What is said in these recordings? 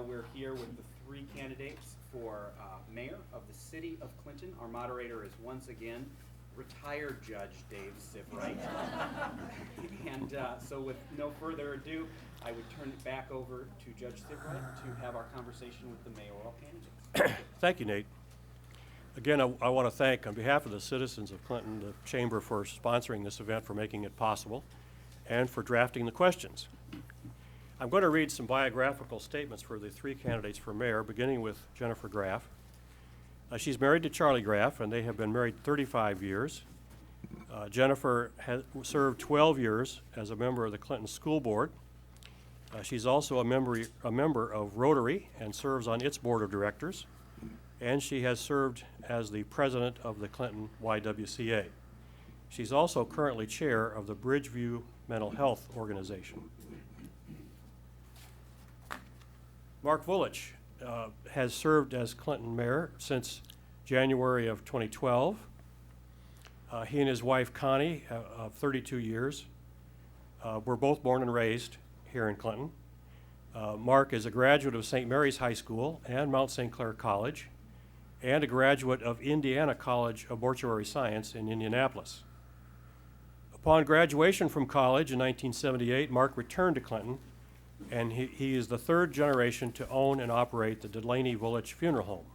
we're here with the three candidates for mayor of the city of Clinton. Our moderator is once again retired Judge Dave Sivright. And so with no further ado, I would turn it back over to Judge Sivright to have our conversation with the mayoral candidates. Thank you, Nate. Again, I want to thank, on behalf of the citizens of Clinton, the Chamber for sponsoring this event, for making it possible, and for drafting the questions. I'm going to read some biographical statements for the three candidates for mayor, beginning with Jennifer Graff. She's married to Charlie Graff, and they have been married 35 years. Jennifer has served 12 years as a member of the Clinton School Board. She's also a member of Rotary and serves on its board of directors. And she has served as the president of the Clinton YWCA. She's also currently chair of the Bridgeview Mental Health Organization. Mark Vulich has served as Clinton mayor since January of 2012. He and his wife Connie, of 32 years, were both born and raised here in Clinton. Mark is a graduate of St. Mary's High School and Mount St. Clair College, and a graduate of Indiana College of Mortuary Science in Indianapolis. Upon graduation from college in 1978, Mark returned to Clinton, and he is the third generation to own and operate the Delaney Vulich Funeral Home.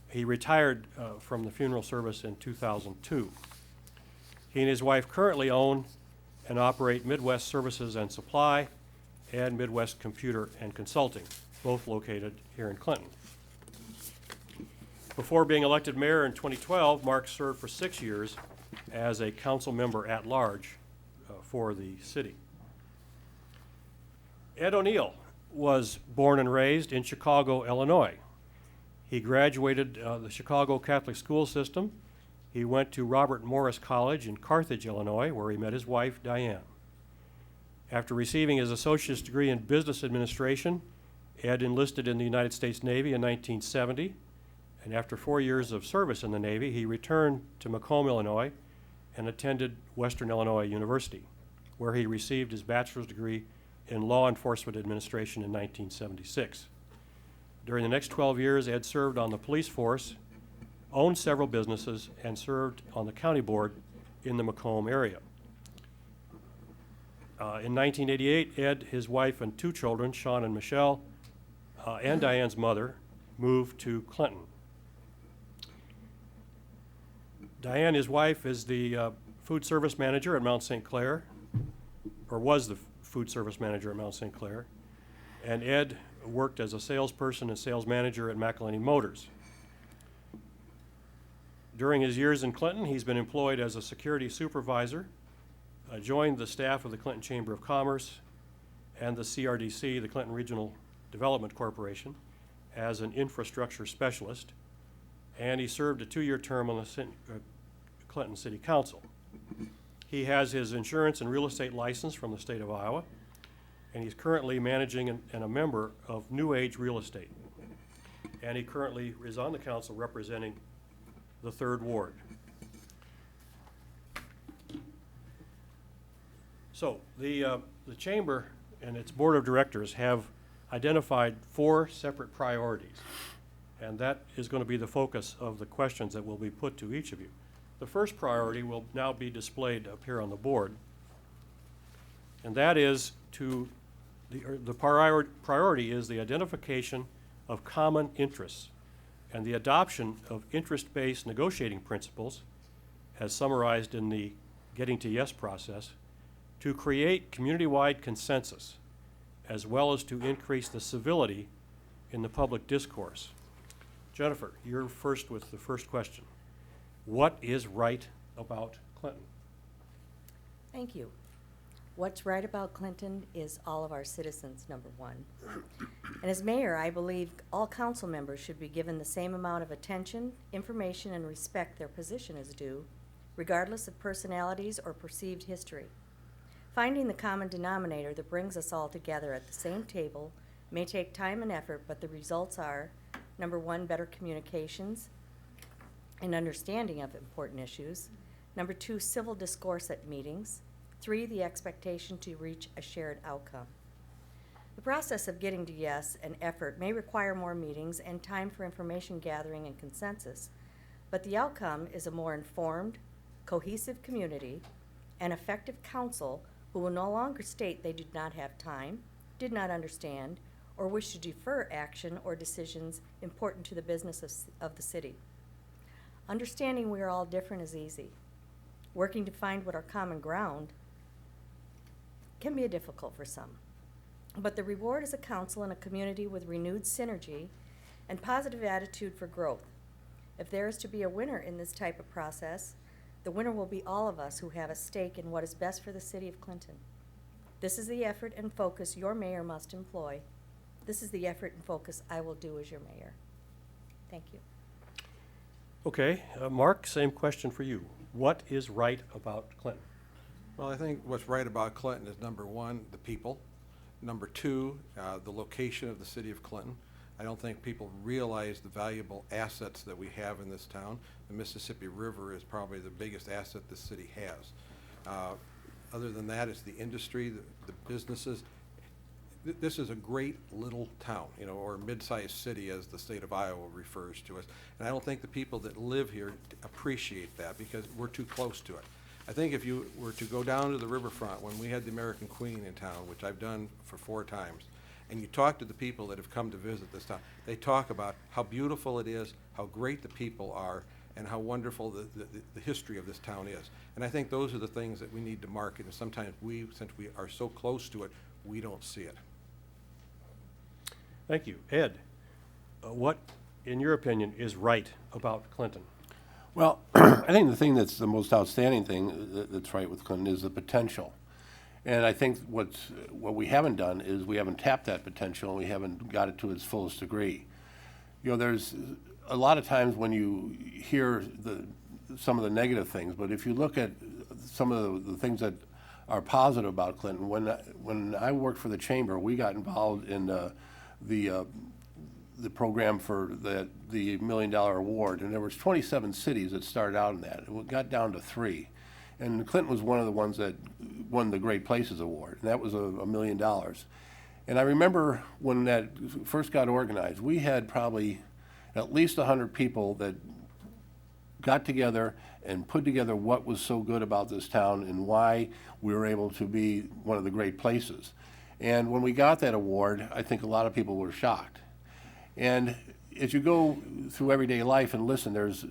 He retired from the funeral service in 2002. He and his wife currently own and operate Midwest Services and Supply and Midwest Computer and Consulting, both located here in Clinton. Before being elected mayor in 2012, Mark served for 6 years as a council member at large for the city. Ed O'Neill was born and raised in Chicago, Illinois. He graduated the Chicago Catholic school system. He went to Robert Morris College in Carthage, Illinois, where he met his wife, Diane. After receiving his associate's degree in business administration, Ed enlisted in the United States Navy in 1970, and after 4 years of service in the Navy, he returned to Macomb, Illinois, and attended Western Illinois University, where he received his bachelor's degree in law enforcement administration in 1976. During the next 12 years, Ed served on the police force, owned several businesses, and served on the county board in the Macomb area. In 1988, Ed, his wife, and 2 children, Sean and Michelle, and Diane's mother, moved to Clinton. Diane, his wife, is the food service manager at Mount St. Clair, or was the food service manager at Mount St. Clair, and Ed worked as a salesperson and sales manager at McElhaney Motors. During his years in Clinton, he's been employed as a security supervisor, joined the staff of the Clinton Chamber of Commerce and the CRDC, the Clinton Regional Development Corporation, as an infrastructure specialist, and he served a 2-year term on the Clinton City Council. He has his insurance and real estate license from the state of Iowa, and he's currently managing and a member of New Age Real Estate. And he currently is on the council representing the 3rd Ward. So the Chamber and its Board of Directors have identified 4 separate priorities, and that is going to be the focus of the questions that will be put to each of you. The first priority will now be displayed up here on the board, and that is the priority is the identification of common interests and the adoption of interest-based negotiating principles, as summarized in the Getting to Yes process, to create community-wide consensus, as well as to increase the civility in the public discourse. Jennifer, you're first with the first question. What is right about Clinton? Thank you. What's right about Clinton is all of our citizens, number one. And as mayor, I believe all council members should be given the same amount of attention, information, and respect their position is due, regardless of personalities or perceived history. Finding the common denominator that brings us all together at the same table may take time and effort, but the results are, number one, better communications and understanding of important issues. Number 2, civil discourse at meetings. 3, the expectation to reach a shared outcome. The process of getting to yes and effort may require more meetings and time for information gathering and consensus, but the outcome is a more informed, cohesive community and effective council who will no longer state they did not have time, did not understand, or wish to defer action or decisions important to the business of the city. Understanding we are all different is easy. Working to find what our common ground can be difficult for some. But the reward is a council and a community with renewed synergy and positive attitude for growth. If there is to be a winner in this type of process, the winner will be all of us who have a stake in what is best for the city of Clinton. This is the effort and focus your mayor must employ. This is the effort and focus I will do as your mayor. Thank you. Okay, Mark, same question for you. What is right about Clinton? Well, I think what's right about Clinton is, number one, the people. Number two, the location of the city of Clinton. I don't think people realize the valuable assets that we have in this town. The Mississippi River is probably the biggest asset the city has. Other than that, it's the industry, the businesses. This is a great little town, or mid-sized city as the state of Iowa refers to us. And I don't think the people that live here appreciate that because we're too close to it. I think if you were to go down to the riverfront when we had the American Queen in town, which I've done for 4 times, and you talk to the people that have come to visit this town, they talk about how beautiful it is, how great the people are, and how wonderful the history of this town is. And I think those are the things that we need to market, and sometimes since we are so close to it, we don't see it. Thank you. Ed, what, in your opinion, is right about Clinton? Well, I think the thing that's the most outstanding thing that's right with Clinton is the potential. And I think what we haven't done is we haven't tapped that potential and we haven't got it to its fullest degree. There's a lot of times when you hear some of the negative things, but if you look at some of the things that are positive about Clinton, when I worked for the chamber, we got involved in the program for the $1 million award, and there was 27 cities that started out in that. It got down to 3, and Clinton was one of the ones that won the Great Places Award, and that was $1 million. And I remember when that first got organized, we had probably at least 100 people that got together and put together what was so good about this town and why we were able to be one of the great places. And when we got that award, I think a lot of people were shocked. And as you go through everyday life and listen, there's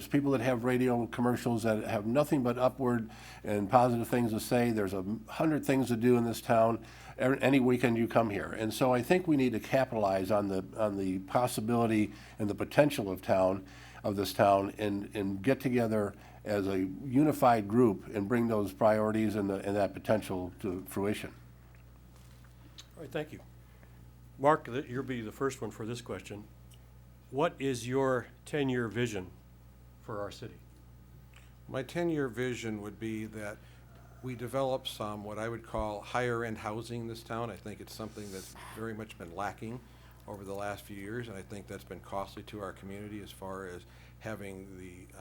people that have radio commercials that have nothing but upward and positive things to say. There's 100 things to do in this town any weekend you come here. And so I think we need to capitalize on the possibility and the potential of this town and get together as a unified group and bring those priorities and that potential to fruition. All right, thank you. Mark, you'll be the first one for this question. What is your 10-year vision for our city? My 10-year vision would be that we develop some what I would call higher-end housing in this town. I think it's something that's very much been lacking over the last few years, and I think that's been costly to our community as far as having the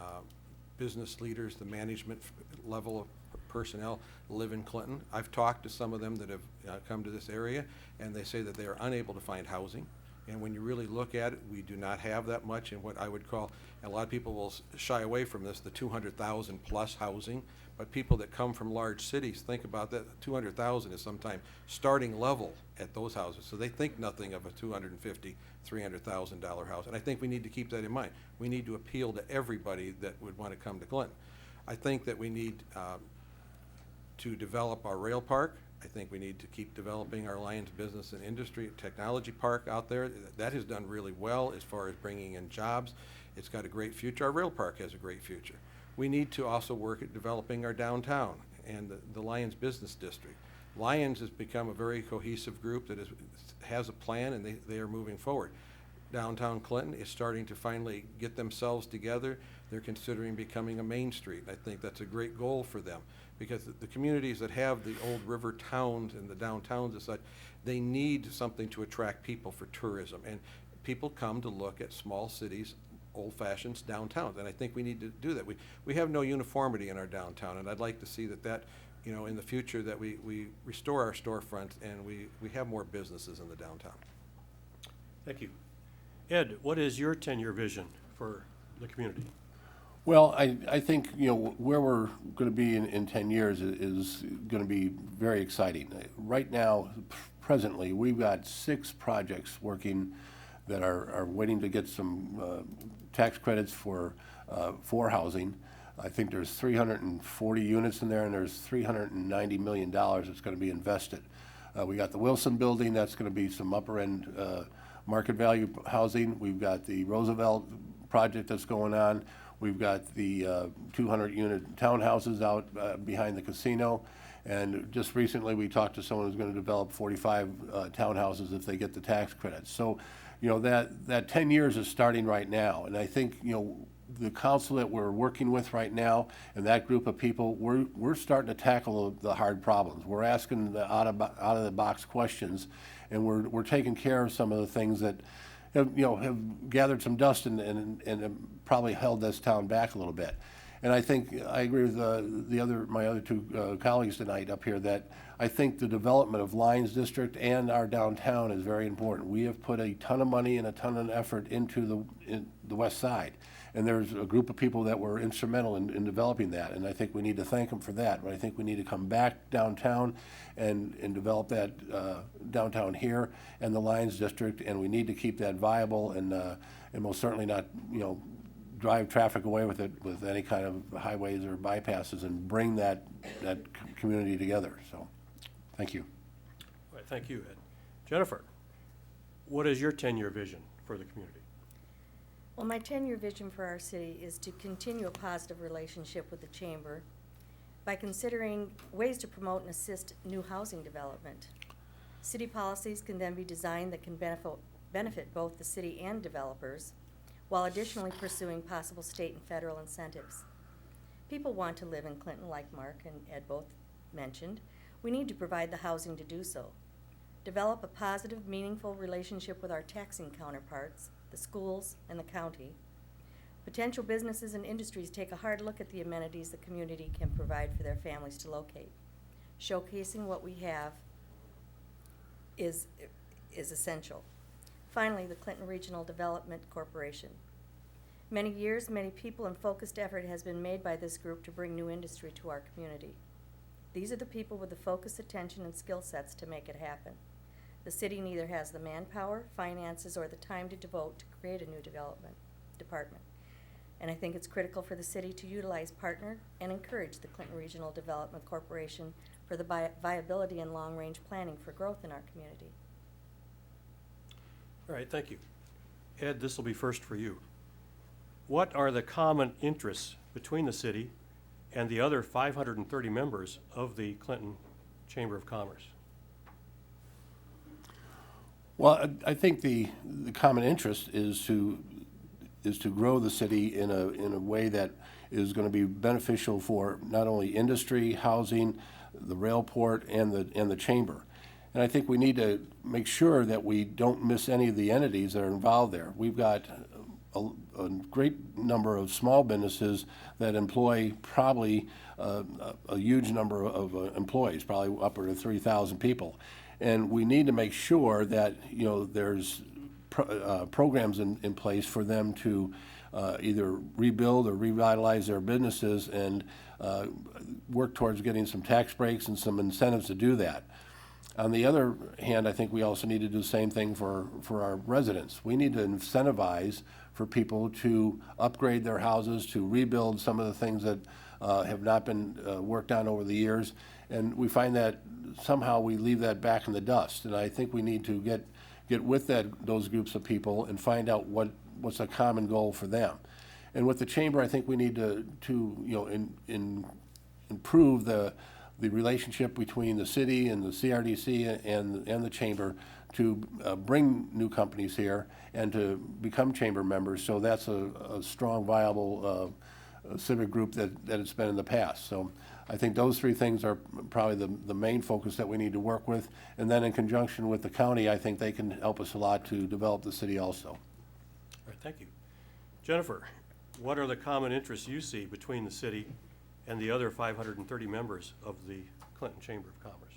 business leaders, the management level of personnel live in Clinton. I've talked to some of them that have come to this area, and they say that they are unable to find housing. And when you really look at it, we do not have that much in what I would call, and a lot of people will shy away from this, the 200,000 plus housing. But people that come from large cities think about that. 200,000 is sometimes starting level at those houses. So they think nothing of a $250,000, $300,000 house. And I think we need to keep that in mind. We need to appeal to everybody that would want to come to Clinton. I think that we need to develop our rail park. I think we need to keep developing our Lions Business and Industry Technology Park out there. That has done really well as far as bringing in jobs. It's got a great future. Our rail park has a great future. We need to also work at developing our downtown and the Lions Business District. Lions has become a very cohesive group that has a plan, and they are moving forward. Downtown Clinton is starting to finally get themselves together. They're considering becoming a Main Street. I think that's a great goal for them, because the communities that have the old river towns and the downtowns and such, they need something to attract people for tourism. And people come to look at small cities, old-fashioned downtowns, and I think we need to do that. We have no uniformity in our downtown, and I'd like to see that you know, in the future that we restore our storefront and we have more businesses in the downtown. Thank you. Ed, what is your 10-year vision for the community? Well, I think, you know, where we're going to be in 10 years is going to be very exciting. Right now, presently, we've got 6 projects working that are waiting to get some tax credits for housing. I think there's 340 units in there, and there's $390 million that's going to be invested. We got the Wilson Building, that's going to be some upper-end market value housing. We've got the Roosevelt project that's going on. We've got the 200-unit townhouses out behind the casino. And just recently, we talked to someone who's going to develop 45 townhouses if they get the tax credits. So, you know, that 10 years is starting right now. And I think, you know, the council that we're working with right now and that group of people, we're starting to tackle the hard problems. We're asking the out of the box questions, and we're taking care of some of the things that have gathered some dust and have probably held this town back a little bit. And I think I agree with my other 2 colleagues tonight up here that I think the development of Lions District and our downtown is very important. We have put a ton of money and a ton of effort into the west side. And there's a group of people that were instrumental in developing that, and I think we need to thank them for that. But I think we need to come back downtown and develop that downtown here and the Lions District, and we need to keep that viable and most certainly not, you know, drive traffic away with it with any kind of highways or bypasses, and bring that community together. So, thank you. All right, thank you, Ed. Jennifer, what is your 10-year vision for the community? Well, my 10-year vision for our city is to continue a positive relationship with the Chamber by considering ways to promote and assist new housing development. City policies can then be designed that can benefit both the city and developers, while additionally pursuing possible state and federal incentives. People want to live in Clinton, like Mark and Ed both mentioned. We need to provide the housing to do so. Develop a positive, meaningful relationship with our taxing counterparts, the schools, and the county. Potential businesses and industries take a hard look at the amenities the community can provide for their families to locate. Showcasing what we have is essential. Finally, the Clinton Regional Development Corporation. Many years, many people, and focused effort has been made by this group to bring new industry to our community. These are the people with the focused attention and skill sets to make it happen. The city neither has the manpower, finances, or the time to devote to create a new development department. And I think it's critical for the city to utilize, partner, and encourage the Clinton Regional Development Corporation for the viability and long-range planning for growth in our community. All right, thank you. Ed, this will be first for you. What are the common interests between the city and the other 530 members of the Clinton Chamber of Commerce? Well, I think the common interest is to grow the city in a way that is going to be beneficial for not only industry, housing, the railport, and the chamber. And I think we need to make sure that we don't miss any of the entities that are involved there. We've got a great number of small businesses that employ probably a huge number of employees, probably upward of 3,000 people. And we need to make sure that, you know, there's programs in place for them to either rebuild or revitalize their businesses and work towards getting some tax breaks and some incentives to do that. On the other hand, I think we also need to do the same thing for our residents. We need to incentivize for people to upgrade their houses, to rebuild some of the things that have not been worked on over the years. And we find that somehow we leave that back in the dust. And I think we need to get with those groups of people and find out what's a common goal for them. And with the chamber, I think we need to improve the relationship between the city and the CRDC and the chamber to bring new companies here and to become chamber members. So that's a strong, viable civic group that it's been in the past. So I think those 3 things are probably the main focus that we need to work with. And then in conjunction with the county, I think they can help us a lot to develop the city also. All right, thank you. Jennifer, what are the common interests you see between the city and the other 530 members of the Clinton Chamber of Commerce?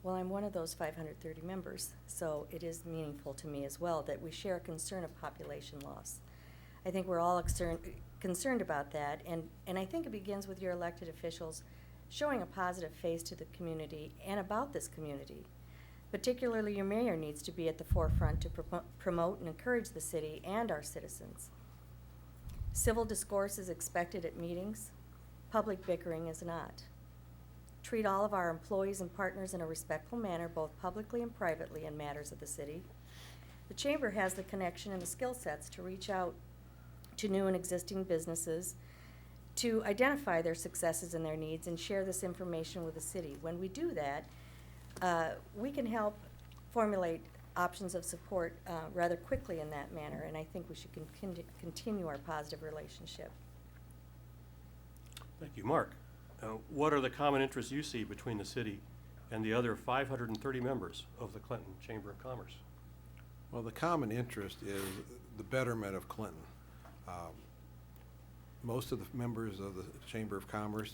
Well, I'm one of those 530 members, so it is meaningful to me as well that we share a concern of population loss. I think we're all concerned about that, and I think it begins with your elected officials showing a positive face to the community and about this community. Particularly, your mayor needs to be at the forefront to promote and encourage the city and our citizens. Civil discourse is expected at meetings. Public bickering is not. Treat all of our employees and partners in a respectful manner, both publicly and privately, in matters of the city. The Chamber has the connection and the skill sets to reach out to new and existing businesses, to identify their successes and their needs, and share this information with the city. When we do that, we can help formulate options of support rather quickly in that manner, and I think we should continue our positive relationship. Thank you. Mark, what are the common interests you see between the city and the other 530 members of the Clinton Chamber of Commerce? Well, the common interest is the betterment of Clinton. Most of the members of the Chamber of Commerce,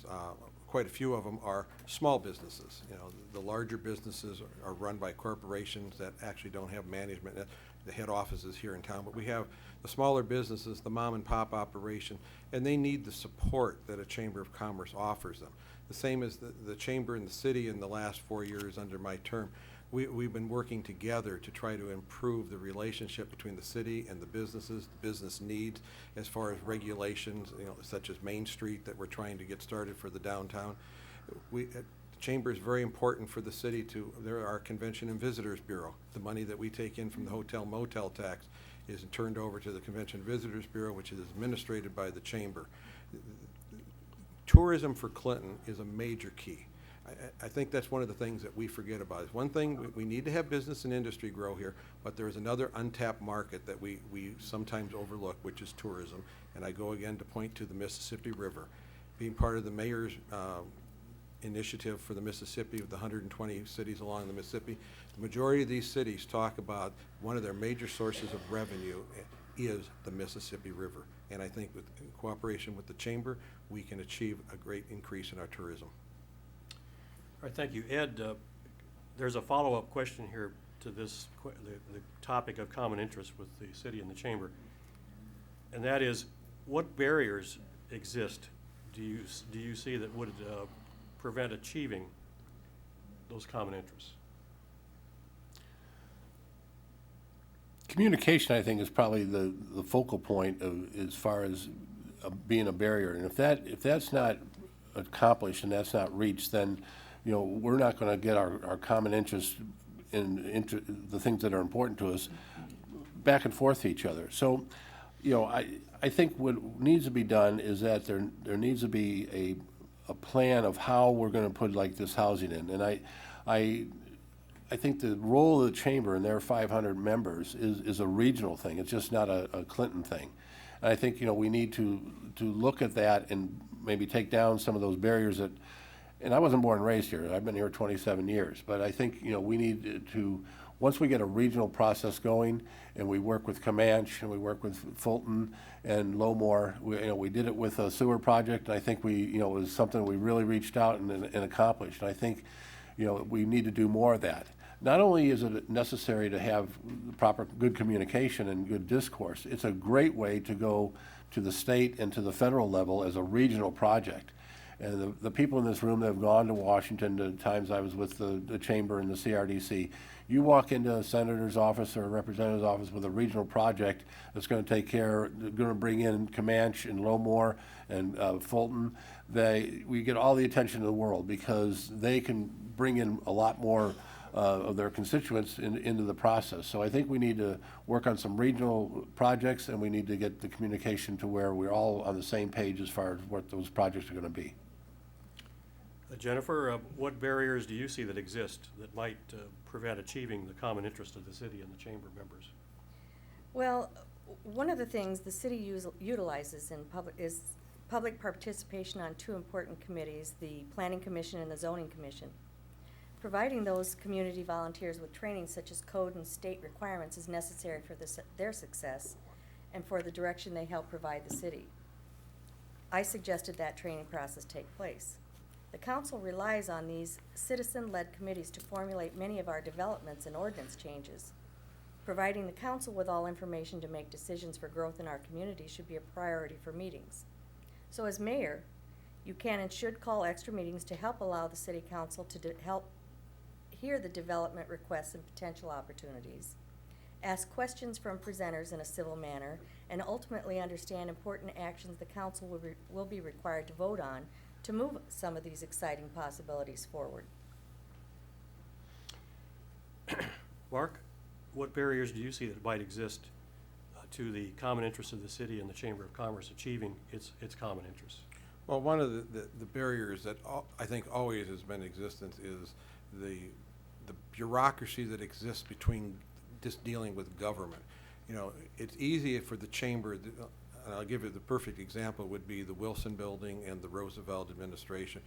quite a few of them are small businesses. You know, the larger businesses are run by corporations that actually don't have management. The head office is here in town, but we have the smaller businesses, the mom and pop operation, and they need the support that a Chamber of Commerce offers them. The same as the Chamber and the city in the last 4 years under my term. We've been working together to try to improve the relationship between the city and the businesses, the business needs, as far as regulations, you know, such as Main Street that we're trying to get started for the downtown. The Chamber is very important for the city there are Convention and Visitors Bureau. The money that we take in from the hotel motel tax is turned over to the Convention and Visitors Bureau, which is administrated by the Chamber. Tourism for Clinton is a major key. I think that's one of the things that we forget about. It's one thing, we need to have business and industry grow here, but there is another untapped market that we sometimes overlook, which is tourism. And I go again to point to the Mississippi River. Being part of the mayor's initiative for the Mississippi, with the 120 cities along the Mississippi, the majority of these cities talk about one of their major sources of revenue is the Mississippi River. And I think with cooperation with the Chamber, we can achieve a great increase in our tourism. All right, thank you. Ed, there's a follow-up question here to this, the topic of common interest with the city and the Chamber. And that is, what barriers exist do you see that would prevent achieving those common interests? Communication, I think, is probably the focal point as far as being a barrier. And if that's not accomplished and that's not reached, then you know, we're not going to get our common interests in the things that are important to us back and forth to each other. So, you know, I think what needs to be done is that there needs to be a plan of how we're going to put like this housing in. And I think the role of the Chamber and their 500 members is a regional thing. It's just not a Clinton thing. And I think, you know, we need to look at that and maybe take down some of those barriers that. And I wasn't born and raised here. I've been here 27 years. But I think, you know, we need to, once we get a regional process going and we work with Comanche and we work with Fulton and Lowmore, we did it with a sewer project. And I think it was something we really reached out and accomplished. And I think, you know, we need to do more of that. Not only is it necessary to have proper good communication and good discourse, it's a great way to go to the state and to the federal level as a regional project. And the people in this room that have gone to Washington, the times I was with the Chamber and the CRDC, you walk into a senator's office or a representative's office with a regional project that's going to take care, going to bring in Comanche and Lowmore and Fulton, we get all the attention in the world because they can bring in a lot more of their constituents into the process. So I think we need to work on some regional projects, and we need to get the communication to where we're all on the same page as far as what those projects are going to be. Jennifer, what barriers do you see that exist that might prevent achieving the common interest of the city and the Chamber members? Well, one of the things the city utilizes is public participation on two important committees, the Planning Commission and the Zoning Commission. Providing those community volunteers with training such as code and state requirements is necessary for their success and for the direction they help provide the city. I suggested that training process take place. The council relies on these citizen-led committees to formulate many of our developments and ordinance changes. Providing the council with all information to make decisions for growth in our community should be a priority for meetings. So as mayor, you can and should call extra meetings to help allow the city council to help hear the development requests and potential opportunities, ask questions from presenters in a civil manner, and ultimately understand important actions the council will be required to vote on to move some of these exciting possibilities forward. Mark, what barriers do you see that might exist to the common interests of the city and the Chamber of Commerce achieving its common interests? Well, one of the barriers that I think always has been in existence is the bureaucracy that exists between just dealing with government. You know, it's easy for the chamber, and I'll give you the perfect example would be the Wilson Building and the Roosevelt administration.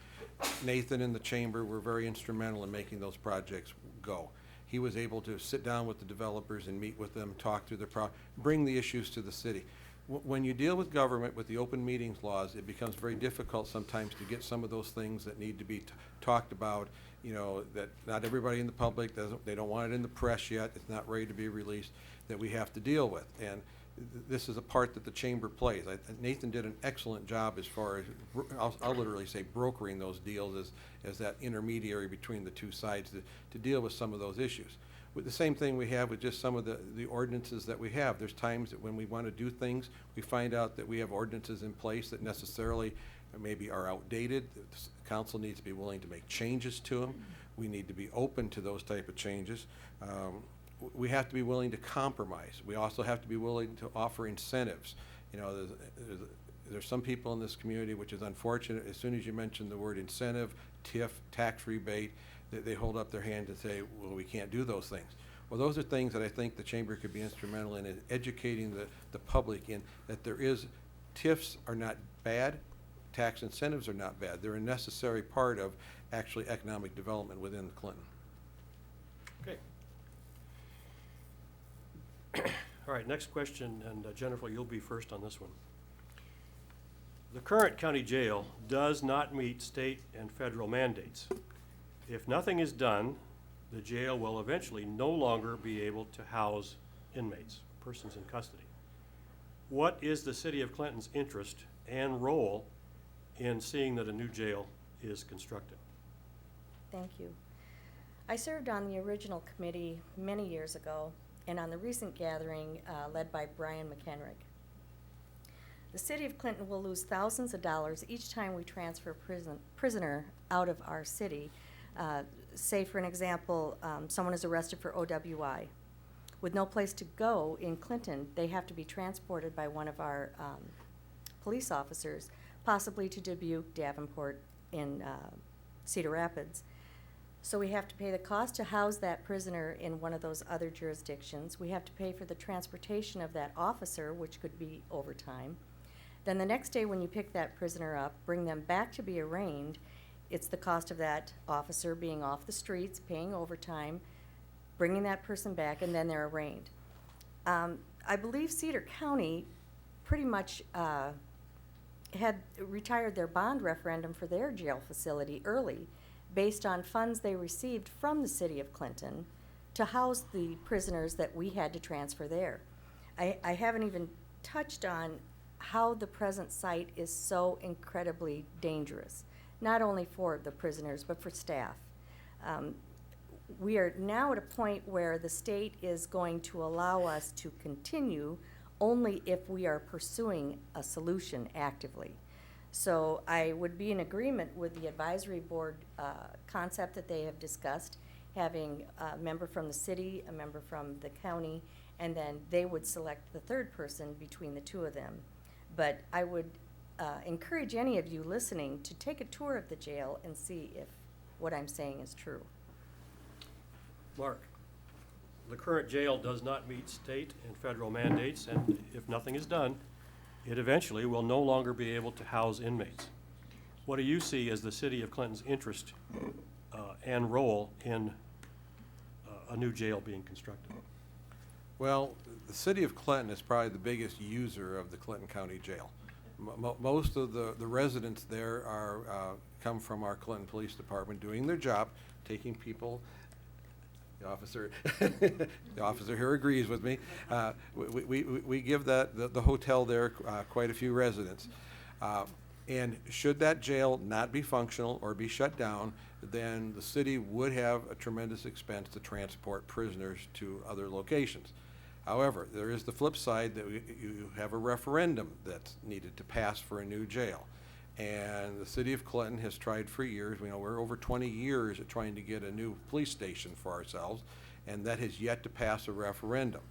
Nathan and the chamber were very instrumental in making those projects go. He was able to sit down with the developers and meet with them, talk through their bring the issues to the city. When you deal with government with the open meetings laws, it becomes very difficult sometimes to get some of those things that need to be talked about, you know, that not everybody in the public they don't want it in the press yet, it's not ready to be released, that we have to deal with. And this is a part that the chamber plays. Nathan did an excellent job as far as, I'll literally say brokering those deals as that intermediary between the two sides to deal with some of those issues. With the same thing we have with just some of the ordinances that we have. There's times that when we want to do things, we find out that we have ordinances in place that necessarily maybe are outdated. The council needs to be willing to make changes to them. We need to be open to those type of changes. We have to be willing to compromise. We also have to be willing to offer incentives. You know, there's some people in this community, which is unfortunate, as soon as you mention the word incentive, TIF, tax rebate, they hold up their hand and say, well, we can't do those things. Well, those are things that I think the chamber could be instrumental in educating the public in, that TIFs are not bad, tax incentives are not bad. They're a necessary part of actually economic development within Clinton. Okay. All right, next question, and Jennifer, you'll be first on this one. The current county jail does not meet state and federal mandates. If nothing is done, the jail will eventually no longer be able to house inmates, persons in custody. What is the city of Clinton's interest and role in seeing that a new jail is constructed? Thank you. I served on the original committee many years ago and on the recent gathering led by Brian McHenrick. The city of Clinton will lose thousands of dollars each time we transfer a prisoner out of our city. Say, for an example, someone is arrested for OWI. With no place to go in Clinton, they have to be transported by one of our police officers, possibly to Dubuque, Davenport, in Cedar Rapids. So we have to pay the cost to house that prisoner in one of those other jurisdictions. We have to pay for the transportation of that officer, which could be overtime. Then the next day when you pick that prisoner up, bring them back to be arraigned, it's the cost of that officer being off the streets, paying overtime, bringing that person back, and then they're arraigned. I believe Cedar County pretty much had retired their bond referendum for their jail facility early based on funds they received from the city of Clinton to house the prisoners that we had to transfer there. I haven't even touched on how the present site is so incredibly dangerous, not only for the prisoners, but for staff. We are now at a point where the state is going to allow us to continue only if we are pursuing a solution actively. So I would be in agreement with the advisory board concept that they have discussed, having a member from the city, a member from the county, and then they would select the third person between the two of them. But I would encourage any of you listening to take a tour of the jail and see if what I'm saying is true. Mark, the current jail does not meet state and federal mandates, and if nothing is done, it eventually will no longer be able to house inmates. What do you see as the city of Clinton's interest and role in a new jail being constructed? Well, the city of Clinton is probably the biggest user of the Clinton County Jail. Most of the residents there are, come from our Clinton Police Department doing their job, taking people. The officer here agrees with me. We give the hotel there quite a few residents. And should that jail not be functional or be shut down, then the city would have a tremendous expense to transport prisoners to other locations. However, there is the flip side that you have a referendum that's needed to pass for a new jail. And the city of Clinton has tried for years, we're over 20 years at trying to get a new police station for ourselves, and that has yet to pass a referendum.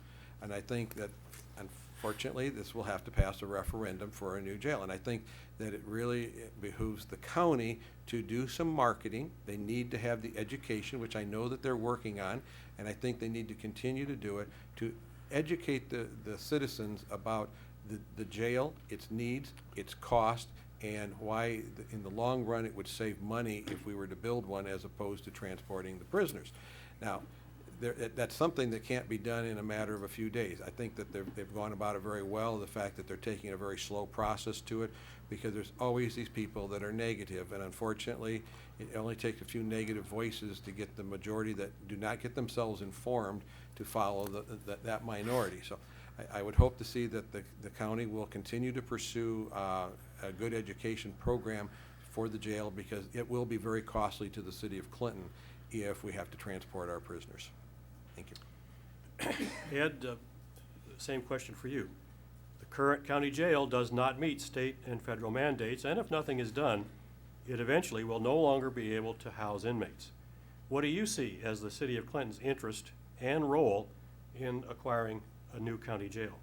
And I think that, unfortunately, this will have to pass a referendum for a new jail. And I think that it really behooves the county to do some marketing. They need to have the education, which I know that they're working on, and I think they need to continue to do it, to educate the citizens about the jail, its needs, its cost, and why in the long run it would save money if we were to build one as opposed to transporting the prisoners. Now, that's something that can't be done in a matter of a few days. I think that they've gone about it very well, the fact that they're taking a very slow process to it, because there's always these people that are negative, and unfortunately it only takes a few negative voices to get the majority that do not get themselves informed to follow that minority. So I would hope to see that the county will continue to pursue a good education program for the jail, because it will be very costly to the city of Clinton if we have to transport our prisoners. Thank you. Ed, same question for you. The current county jail does not meet state and federal mandates, and if nothing is done, it eventually will no longer be able to house inmates. What do you see as the city of Clinton's interest and role in acquiring a new county jail?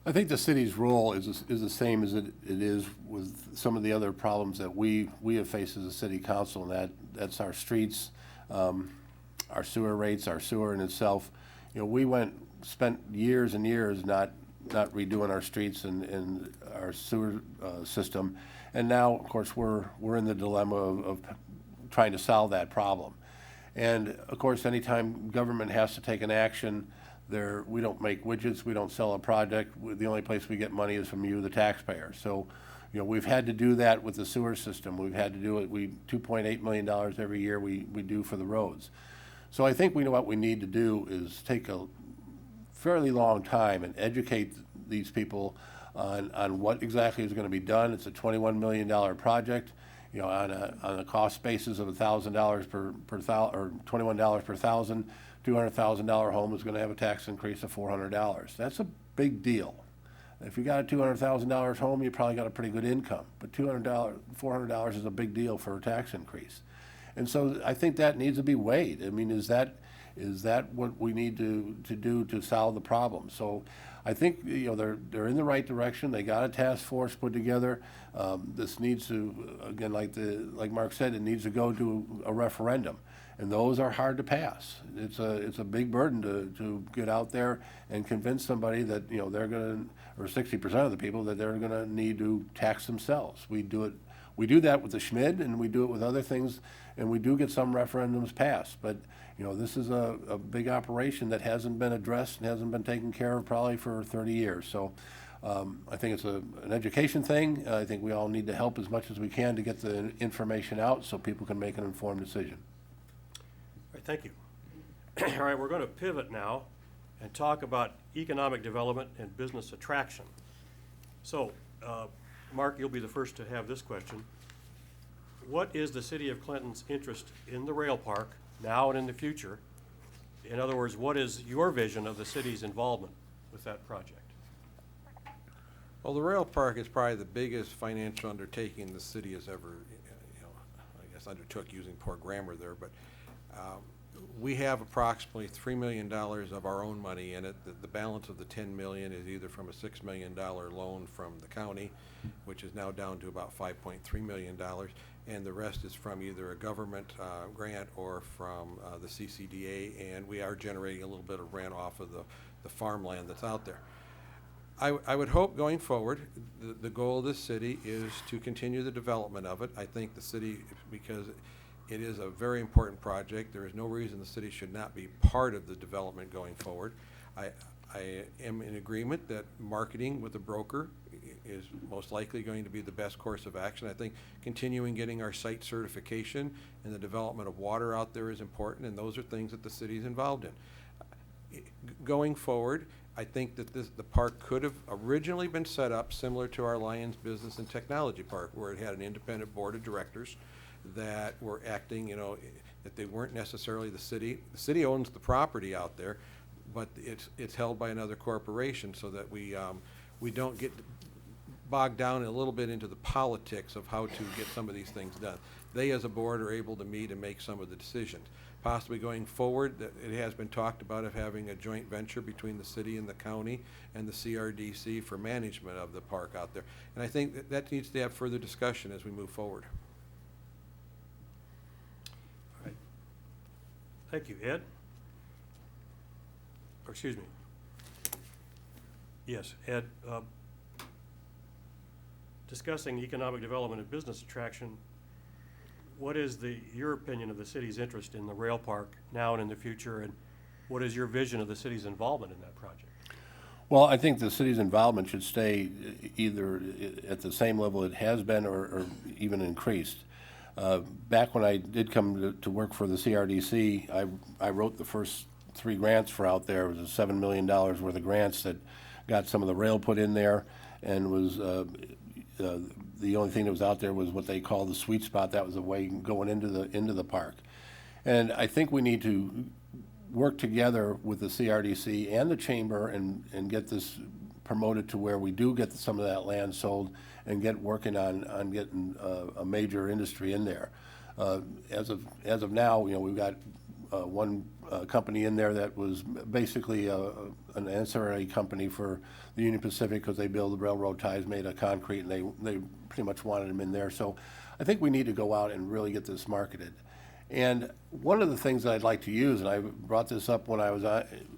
I think the city's role is the same as it is with some of the other problems that we have faced as a city council, and that's our streets, our sewer rates, our sewer in itself. We spent years and years not redoing our streets and our sewer system, and now, of course, we're in the dilemma of trying to solve that problem. And of course, anytime government has to take an action, we don't make widgets, we don't sell a project. The only place we get money is from you, the taxpayer. So, we've had to do that with the sewer system. We've had to do it. $2.8 million every year we do for the roads. So I think we know what we need to do is take a fairly long time and educate these people on what exactly is going to be done. It's a $21 million project. On a cost basis of $1,000 per thousand, or $21 per thousand, $200,000 home is going to have a tax increase of $400. That's a big deal. If you got a $200,000 home, you probably got a pretty good income. But $400 is a big deal for a tax increase. And so I think that needs to be weighed. I mean, is that what we need to do to solve the problem? So I think they're in the right direction. They got a task force put together. This needs to, again, like Mark said, it needs to go to a referendum, and those are hard to pass. It's a big burden to get out there and convince somebody that they're going to, or 60% of the people, that they're going to need to tax themselves. We do that with the Schmid, and we do it with other things, and we do get some referendums passed. But this is a big operation that hasn't been addressed and hasn't been taken care of probably for 30 years. So I think it's an education thing. I think we all need to help as much as we can to get the information out so people can make an informed decision. All right, thank you. All right, we're going to pivot now and talk about economic development and business attraction. So, Mark, you'll be the first to have this question. What is the city of Clinton's interest in the rail park now and in the future? In other words, what is your vision of the city's involvement with that project? Well, the rail park is probably the biggest financial undertaking the city has ever, I guess undertook, using poor grammar there, but we have approximately $3 million of our own money in it. The balance of the $10 million is either from a $6 million loan from the county, which is now down to about $5.3 million, and the rest is from either a government grant or from the CCDA, and we are generating a little bit of rent off of the farmland that's out there. I would hope going forward, the goal of this city is to continue the development of it. I think the city, because it is a very important project, there is no reason the city should not be part of the development going forward. I am in agreement that marketing with a broker is most likely going to be the best course of action. I think continuing getting our site certification and the development of water out there is important, and those are things that the city's involved in. Going forward, I think that the park could have originally been set up similar to our Lions Business and Technology Park, where it had an independent board of directors that were acting, that they weren't necessarily the city. The city owns the property out there, but it's held by another corporation, so that we don't get bogged down a little bit into the politics of how to get some of these things done. They, as a board, are able to meet and make some of the decisions. Possibly going forward, that it has been talked about of having a joint venture between the city and the county and the CRDC for management of the park out there. And I think that needs to have further discussion as we move forward. All right. Thank you. Ed? Or, excuse me. Yes, Ed, discussing economic development and business attraction, what is your opinion of the city's interest in the rail park now and in the future, and what is your vision of the city's involvement in that project? Well, I think the city's involvement should stay either at the same level it has been or even increased. Back when I did come to work for the CRDC, I wrote the first 3 grants for out there. It was $7 million worth of grants that got some of the rail put in there, and was the only thing that was out there was what they call the sweet spot. That was the way going into the park. And I think we need to work together with the CRDC and the chamber and get this promoted to where we do get some of that land sold and get working on getting a major industry in there. As of now, we've got one company in there that was basically an ancillary company for the Union Pacific, because they build the railroad ties made of concrete, and they pretty much wanted them in there. So I think we need to go out and really get this marketed. And one of the things that I'd like to use, and I brought this up when I was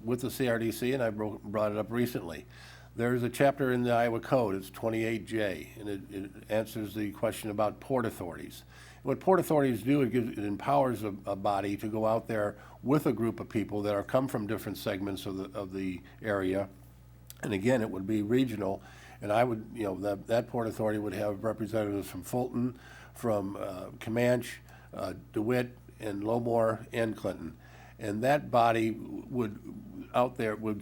with the CRDC, and I brought it up recently. There's a chapter in the Iowa Code, it's 28J, and it answers the question about port authorities. What port authorities do, it empowers a body to go out there with a group of people that come from different segments of the area. And again, it would be regional, and I would, that port authority would have representatives from Fulton, from Comanche, DeWitt, and Lowmore, and Clinton. And that body would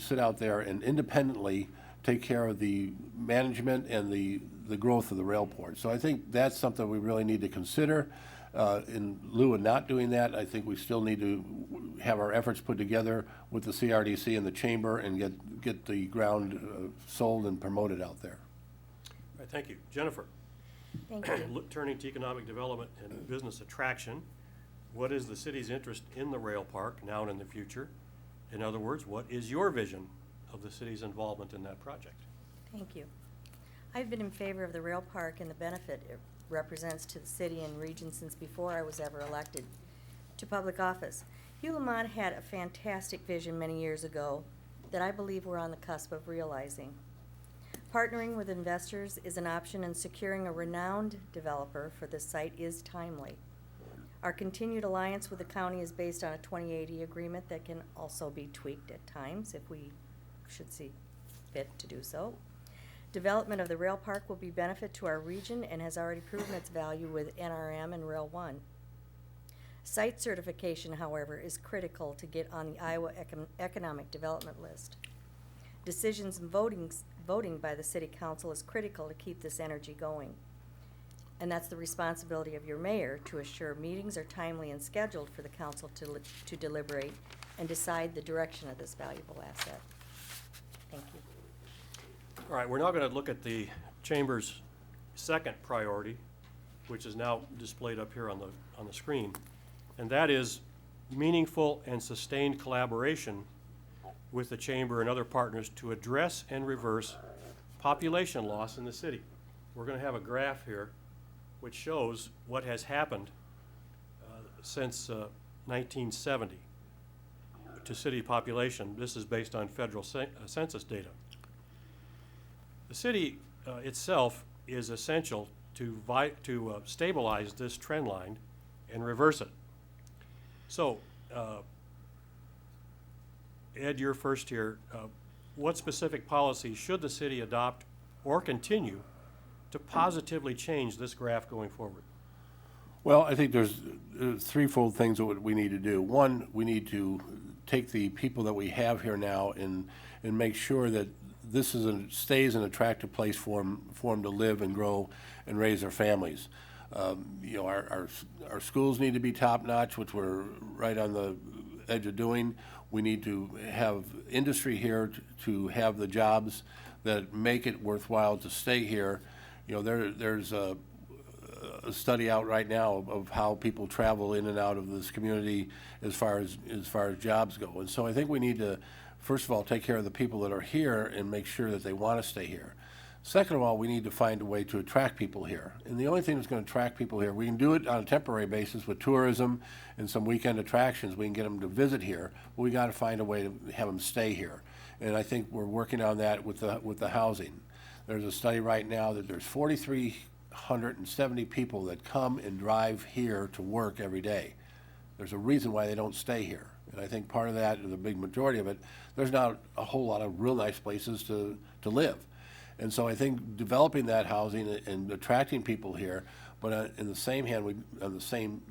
sit out there and independently take care of the management and the growth of the rail port. So I think that's something we really need to consider. In lieu of not doing that, I think we still need to have our efforts put together with the CRDC and the chamber and get the ground sold and promoted out there. All right, thank you. Jennifer? Thank you. Turning to economic development and business attraction, what is the city's interest in the rail park now and in the future? In other words, what is your vision of the city's involvement in that project? Thank you. I've been in favor of the rail park and the benefit it represents to the city and region since before I was ever elected to public office. Hugh Lamont had a fantastic vision many years ago that I believe we're on the cusp of realizing. Partnering with investors is an option, and securing a renowned developer for this site is timely. Our continued alliance with the county is based on a 2080 agreement that can also be tweaked at times if we should see fit to do so. Development of the rail park will be benefit to our region and has already proven its value with NRM and Rail 1. Site certification, however, is critical to get on the Iowa Economic Development List. Decisions and voting by the City Council is critical to keep this energy going. And that's the responsibility of your mayor to assure meetings are timely and scheduled for the council to deliberate and decide the direction of this valuable asset. Thank you. All right, we're now going to look at the Chamber's second priority, which is now displayed up here on the screen, and that is meaningful and sustained collaboration with the Chamber and other partners to address and reverse population loss in the city. We're going to have a graph here which shows what has happened since 1970 to city population. This is based on federal census data. The city itself is essential to stabilize this trend line and reverse it. So, Ed, you're first here. what specific policies should the city adopt or continue to positively change this graph going forward? Well, I think there's threefold things that we need to do. One, we need to take the people that we have here now and make sure that this stays an attractive place for them to live and grow and raise their families. You know, our schools need to be top-notch, which we're right on the edge of doing. We need to have industry here to have the jobs that make it worthwhile to stay here. You know, there's a study out right now of how people travel in and out of this community as far as jobs go. And so I think we need to, first of all, take care of the people that are here and make sure that they want to stay here. Second of all, we need to find a way to attract people here. And the only thing that's going to attract people here, we can do it on a temporary basis with tourism and some weekend attractions. We can get them to visit here, but we got to find a way to have them stay here. And I think we're working on that with the housing. There's a study right now that there's 4,370 people that come and drive here to work every day. There's a reason why they don't stay here. And I think part of that, the big majority of it, there's not a whole lot of real nice places to live. And so I think developing that housing and attracting people here, but in the same hand, on the same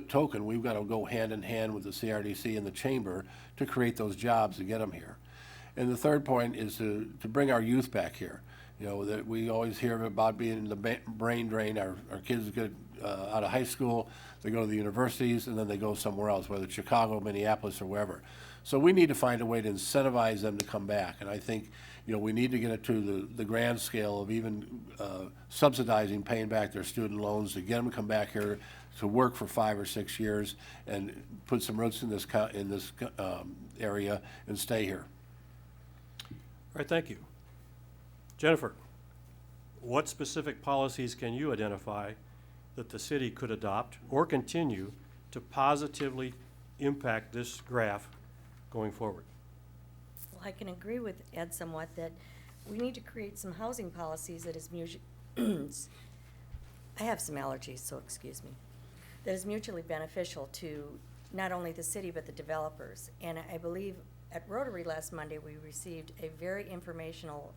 token, we've got to go hand in hand with the CRDC and the chamber to create those jobs to get them here. And the third point is to bring our youth back here. You know, that we always hear about being the brain drain. Our kids get out of high school, they go to the universities, and then they go somewhere else, whether it's Chicago, Minneapolis, or wherever. So we need to find a way to incentivize them to come back. And I think, you know, we need to get it to the grand scale of even subsidizing, paying back their student loans to get them to come back here to work for 5 or 6 years and put some roots in this area and stay here. All right, thank you. Jennifer, what specific policies can you identify that the city could adopt or continue to positively impact this graph going forward? Well, I can agree with Ed somewhat that we need to create some housing policies that is I have some allergies, so excuse me. That is mutually beneficial to not only the city but the developers. And I believe at Rotary last Monday we received a very informational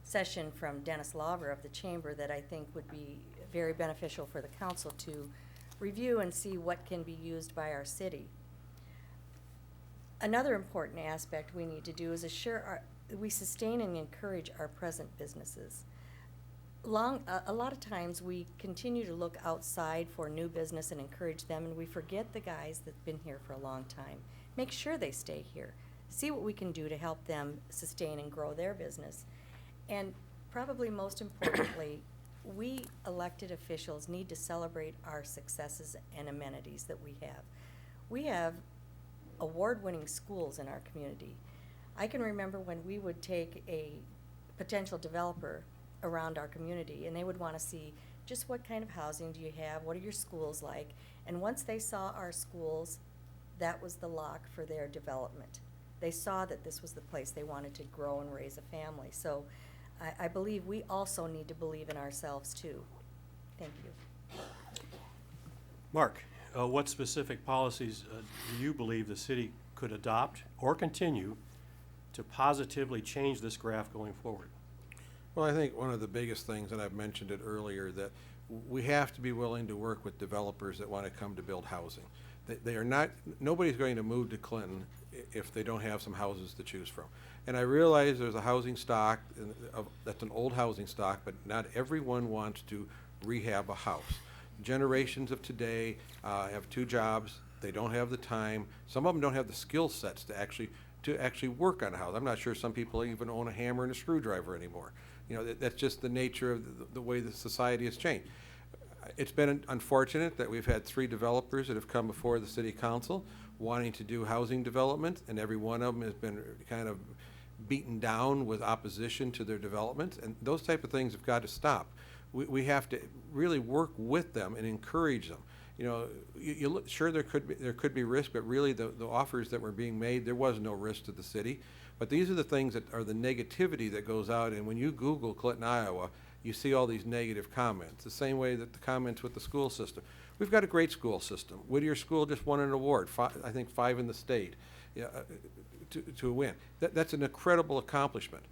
session from Dennis Lawver of the Chamber that I think would be very beneficial for the council to review and see what can be used by our city. Another important aspect we need to do is assure we sustain and encourage our present businesses. A lot of times we continue to look outside for new business and encourage them, and we forget the guys that've been here for a long time. Make sure they stay here. See what we can do to help them sustain and grow their business. And probably most importantly, we elected officials need to celebrate our successes and amenities that we have. We have award-winning schools in our community. I can remember when we would take a potential developer around our community and they would want to see just what kind of housing do you have, what are your schools like, and once they saw our schools, that was the lock for their development. They saw that this was the place they wanted to grow and raise a family. So I believe we also need to believe in ourselves too. Thank you. Mark, what specific policies do you believe the city could adopt or continue to positively change this graph going forward? Well, I think one of the biggest things, and I've mentioned it earlier, that we have to be willing to work with developers that want to come to build housing. They are not, nobody's going to move to Clinton if they don't have some houses to choose from. And I realize there's a housing stock, that's an old housing stock, but not everyone wants to rehab a house. Generations of today have 2 jobs, they don't have the time, some of them don't have the skill sets to actually work on a house. I'm not sure some people even own a hammer and a screwdriver anymore. You know, that's just the nature of the way the society has changed. It's been unfortunate that we've had 3 developers that have come before the city council wanting to do housing development, and every one of them has been kind of beaten down with opposition to their development, and those type of things have got to stop. We have to really work with them and encourage them. You know, you look, sure there could be risk, but really the offers that were being made, there was no risk to the city. But these are the things that are the negativity that goes out, and when you Google Clinton, Iowa, you see all these negative comments, the same way that the comments with the school system. We've got a great school system. Whittier School just won an award, I think 5 in the state. Yeah, to a win. That's an incredible accomplishment.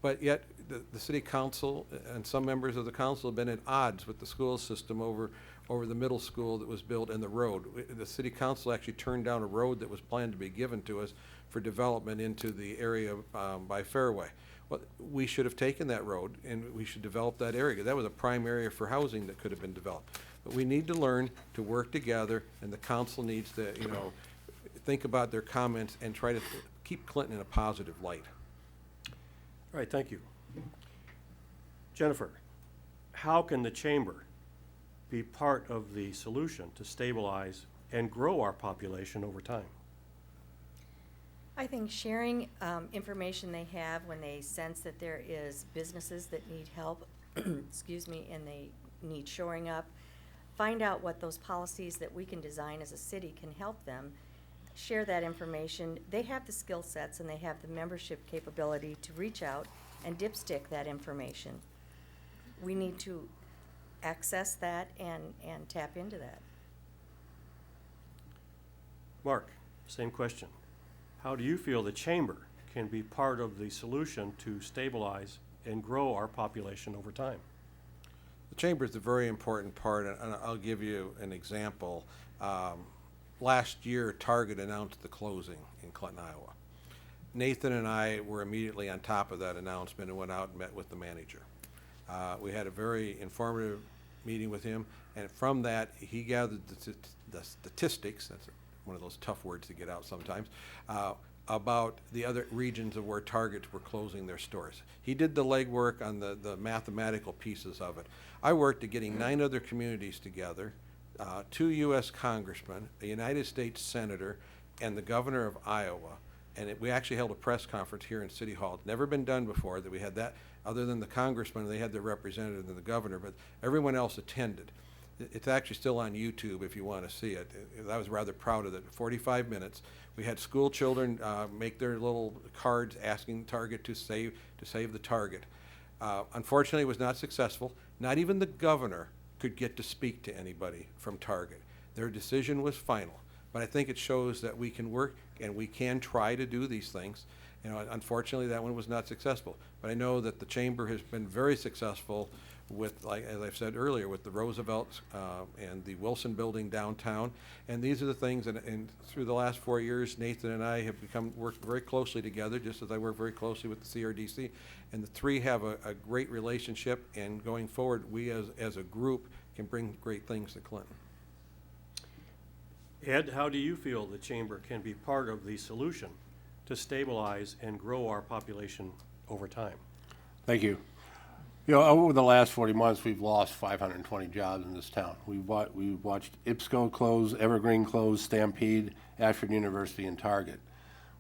But yet, the city council and some members of the council have been at odds with the school system over the middle school that was built and the road. The city council actually turned down a road that was planned to be given to us for development into the area by Fairway. Well, we should have taken that road and we should develop that area. That was a prime area for housing that could have been developed. But we need to learn to work together, and the council needs to, think about their comments and try to keep Clinton in a positive light. All right, thank you. Jennifer, how can the chamber be part of the solution to stabilize and grow our population over time? I think sharing information they have when they sense that there is businesses that need help, excuse me, and they need shoring up, find out what those policies that we can design as a city can help them, share that information. They have the skill sets and they have the membership capability to reach out and dipstick that information. We need to access that and tap into that. Mark, same question. How do you feel the chamber can be part of the solution to stabilize and grow our population over time? The chamber is a very important part, and I'll give you an example. Last year, Target announced the closing in Clinton, Iowa. Nathan and I were immediately on top of that announcement and went out and met with the manager. We had a very informative meeting with him, and from that, he gathered the statistics, that's one of those tough words to get out sometimes, about the other regions of where Targets were closing their stores. He did the legwork on the mathematical pieces of it. I worked at getting 9 other communities together, 2 U.S. congressmen, a United States senator, and the governor of Iowa. And we actually held a press conference here in City Hall. It's never been done before that we had that, other than the congressman, they had their representative and the governor, but everyone else attended. It's actually still on YouTube if you want to see it. I was rather proud of it. 45 minutes. We had school children make their little cards asking Target to save the Target. Unfortunately, it was not successful. Not even the governor could get to speak to anybody from Target. Their decision was final. But I think it shows that we can work and we can try to do these things. Unfortunately, that one was not successful. But I know that the chamber has been very successful with, like as I've said earlier, with the Roosevelt and the Wilson Building downtown. And these are the things, and through the last 4 years, Nathan and I have worked very closely together, just as I work very closely with the CRDC. And the three have a great relationship, and going forward, we as a group can bring great things to Clinton. Ed, how do you feel the chamber can be part of the solution to stabilize and grow our population over time? Thank you. Over the last 40 months, we've lost 520 jobs in this town. We've watched IPSCO close, Evergreen close, Stampede, Ashford University, and Target.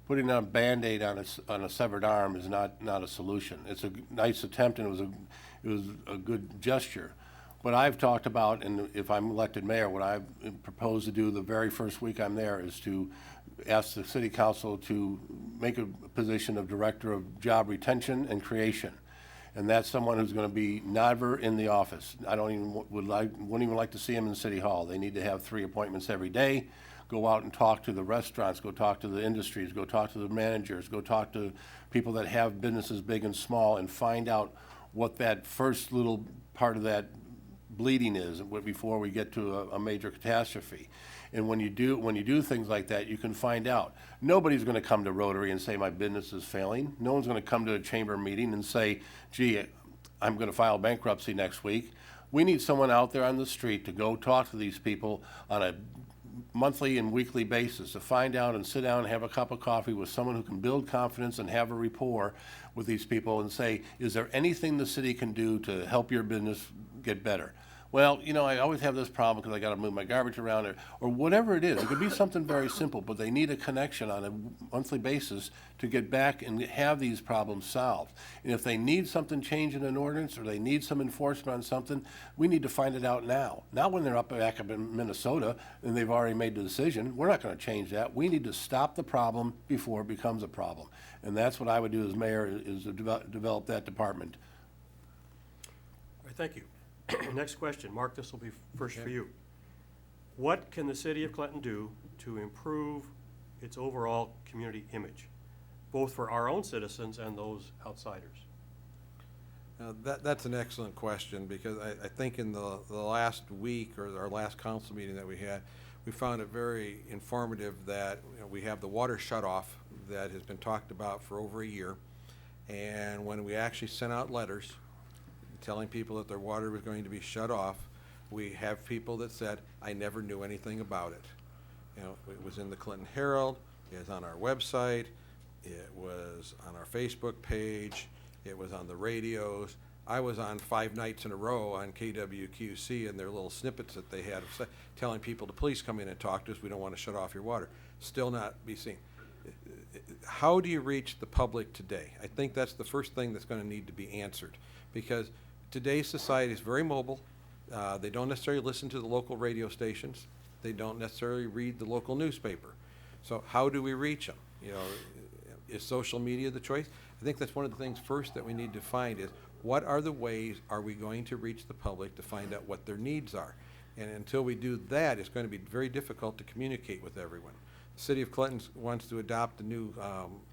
Putting a Band-Aid on a severed arm is not a solution. It's a nice attempt, and it was a good gesture. What I've talked about, and if I'm elected mayor, what I propose to do the very first week I'm there is to ask the city council to make a position of director of job retention and creation. And that's someone who's going to be never in the office. I wouldn't even like to see him in City Hall. They need to have 3 appointments every day. Go out and talk to the restaurants, go talk to the industries, go talk to the managers, go talk to people that have businesses big and small, and find out what that first little part of that bleeding is before we get to a major catastrophe. And when you do things like that, you can find out. Nobody's going to come to Rotary and say my business is failing. No one's going to come to a chamber meeting and say, gee, I'm going to file bankruptcy next week. We need someone out there on the street to go talk to these people on a monthly and weekly basis, to find out and sit down and have a cup of coffee with someone who can build confidence and have a rapport with these people and say, is there anything the city can do to help your business get better? Well, I always have this problem because I got to move my garbage around, or whatever it is. It could be something very simple, but they need a connection on a monthly basis to get back and have these problems solved. And if they need something changed in an ordinance or they need some enforcement on something, we need to find it out now. Not when they're back up in Minnesota and they've already made the decision. We're not going to change that. We need to stop the problem before it becomes a problem. And that's what I would do as mayor, is to develop that department. All right, thank you. Next question. Mark, this will be first for you. What can the city of Clinton do to improve its overall community image? both for our own citizens and those outsiders? That's an excellent question, because I think in the last week, or our last council meeting that we had, we found it very informative that, we have the water shutoff that has been talked about for over a year. And when we actually sent out letters telling people that their water was going to be shut off, we have people that said, I never knew anything about it. It was in the Clinton Herald, it was on our website, it was on our Facebook page, it was on the radios. I was on 5 nights in a row on KWQC and their little snippets that they had of telling people to please come in and talk to us, we don't want to shut off your water. Still not be seen. How do you reach the public today? I think that's the first thing that's going to need to be answered, because today's society is very mobile. They don't necessarily listen to the local radio stations. They don't necessarily read the local newspaper. So how do we reach them? Is social media the choice? I think that's one of the things first that we need to find is, what are the ways are we going to reach the public to find out what their needs are? And until we do that, it's going to be very difficult to communicate with everyone. The city of Clinton wants to adopt a new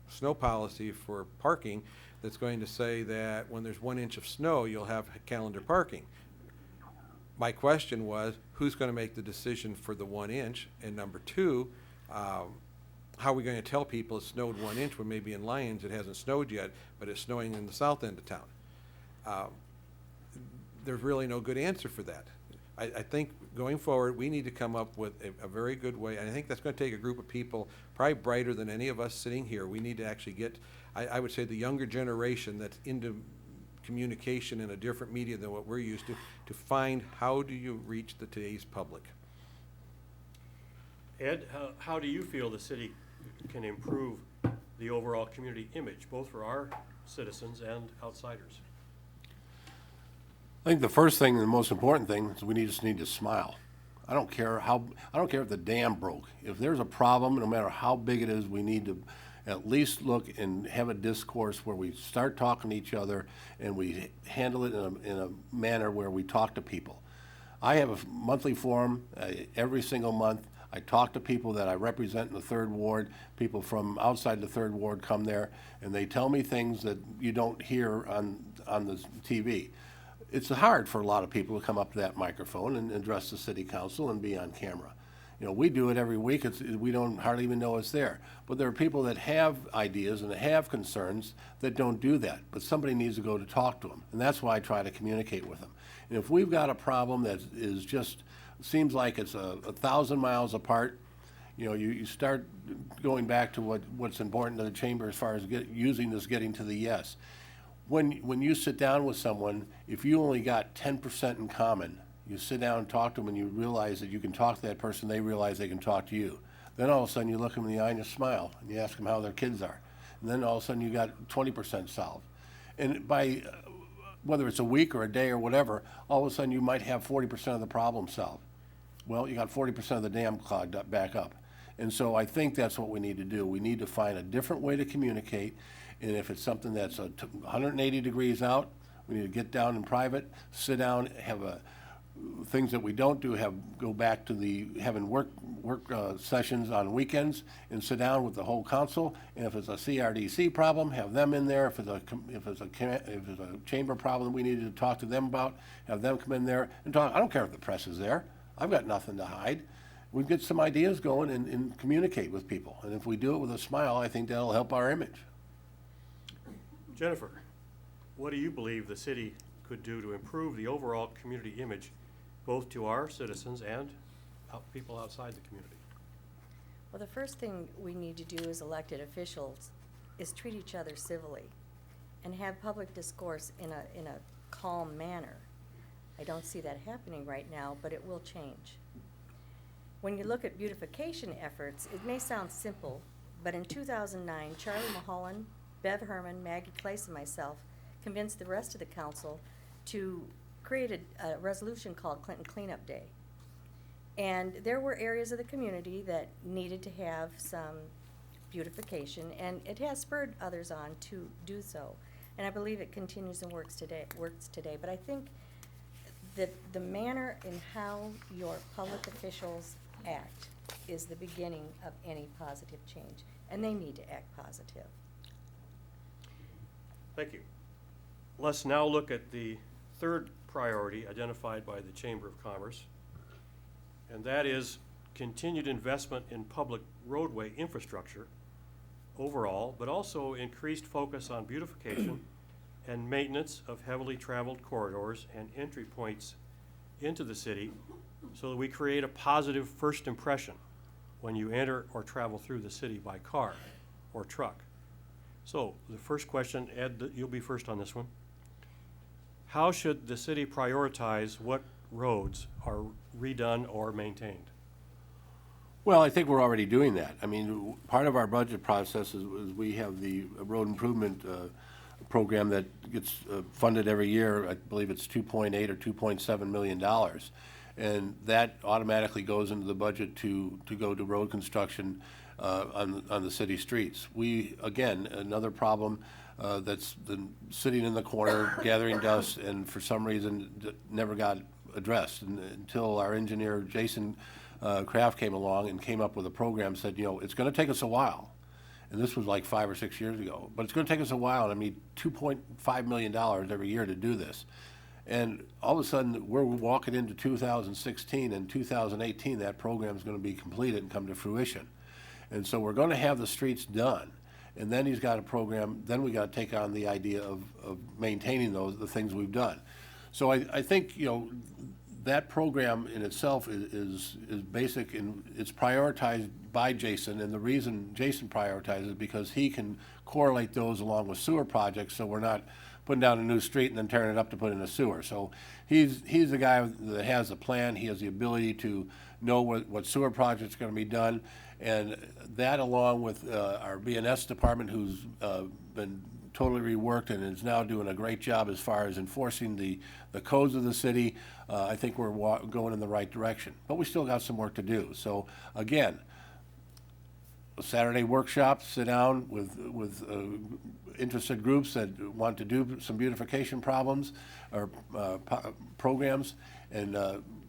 snow policy for parking that's going to say that when there's 1 inch of snow, you'll have calendar parking. My question was, who's going to make the decision for the 1 inch? And number two, how are we going to tell people it snowed 1 inch when maybe in Lyons it hasn't snowed yet, but it's snowing in the south end of town? There's really no good answer for that. I think going forward, we need to come up with a very good way, and I think that's going to take a group of people probably brighter than any of us sitting here. We need to actually get, I would say, the younger generation that's into communication in a different media than what we're used to find how do you reach today's public. Ed, how do you feel the city can improve the overall community image, both for our citizens and outsiders? I think the first thing and the most important thing is we just need to smile. I don't care if the dam broke. If there's a problem, no matter how big it is, we need to at least look and have a discourse where we start talking to each other and we handle it in a manner where we talk to people. I have a monthly forum every single month. I talk to people that I represent in the 3rd Ward. People from outside the 3rd Ward come there, and they tell me things that you don't hear on the TV. It's hard for a lot of people to come up to that microphone and address the city council and be on camera. We do it every week. We don't hardly even know it's there. But there are people that have ideas and that have concerns that don't do that. But somebody needs to go to talk to them, and that's why I try to communicate with them. And if we've got a problem that is just seems like it's 1,000 miles apart, you start going back to what's important to the chamber as far as getting to the yes. When you sit down with someone, if you only got 10% in common, you sit down and talk to them and you realize that you can talk to that person, they realize they can talk to you. Then all of a sudden you look them in the eye and you smile and you ask them how their kids are. And then all of a sudden you got 20% solved. And by whether it's a week or a day or whatever, all of a sudden you might have 40% of the problem solved. Well, you got 40% of the dam clogged up, back up. And so I think that's what we need to do. We need to find a different way to communicate. And if it's something that's 180 degrees out, we need to get down in private, sit down, have things that we don't do, go back to having work sessions on weekends and sit down with the whole council. And if it's a CRDC problem, have them in there. If it's a chamber problem that we need to talk to them about, have them come in there and talk. I don't care if the press is there. I've got nothing to hide. We get some ideas going and communicate with people. And if we do it with a smile, I think that'll help our image. Jennifer, what do you believe the city could do to improve the overall community image, both to our citizens and people outside the community? Well, the first thing we need to do as elected officials is treat each other civilly and have public discourse in a calm manner. I don't see that happening right now, but it will change. When you look at beautification efforts, it may sound simple, but in 2009, Charlie Mulholland, Bev Herman, Maggie Clace, and myself convinced the rest of the council to create a resolution called Clinton Cleanup Day. And there were areas of the community that needed to have some beautification, and it has spurred others on to do so. And I believe it continues and works today. But I think that the manner in how your public officials act is the beginning of any positive change, and they need to act positive. Thank you. Let's now look at the third priority identified by the Chamber of Commerce, and that is continued investment in public roadway infrastructure overall, but also increased focus on beautification and maintenance of heavily traveled corridors and entry points into the city so that we create a positive first impression when you enter or travel through the city by car or truck. So the first question, Ed, you'll be first on this one. How should the city prioritize what roads are redone or maintained? Well, I think we're already doing that. I mean, part of our budget process is we have the road improvement program that gets funded every year. I believe it's $2.8 or $2.7 million. And that automatically goes into the budget to go to road construction on the city streets. We, again, another problem that's been sitting in the corner, gathering dust, and for some reason never got addressed until our engineer, Jason Kraft, came along and came up with a program, said, you know, it's going to take us a while. And this was like 5 or 6 years ago. But it's going to take us a while, and I need $2.5 million every year to do this. And all of a sudden, we're walking into 2016, and 2018, that program is going to be completed and come to fruition. And so we're going to have the streets done. And then he's got a program, then we got to take on the idea of maintaining the things we've done. So I think, you know, that program in itself is basic, and it's prioritized by Jason. And the reason Jason prioritizes is because he can correlate those along with sewer projects, so we're not putting down a new street and then tearing it up to put in a sewer. So he's the guy that has the plan. He has the ability to know what sewer projects are going to be done. And that, along with our BNS department, who's been totally reworked and is now doing a great job as far as enforcing the codes of the city, I think we're going in the right direction. But we still got some work to do. So again, a Saturday workshop, sit down with interested groups that want to do some beautification programs, and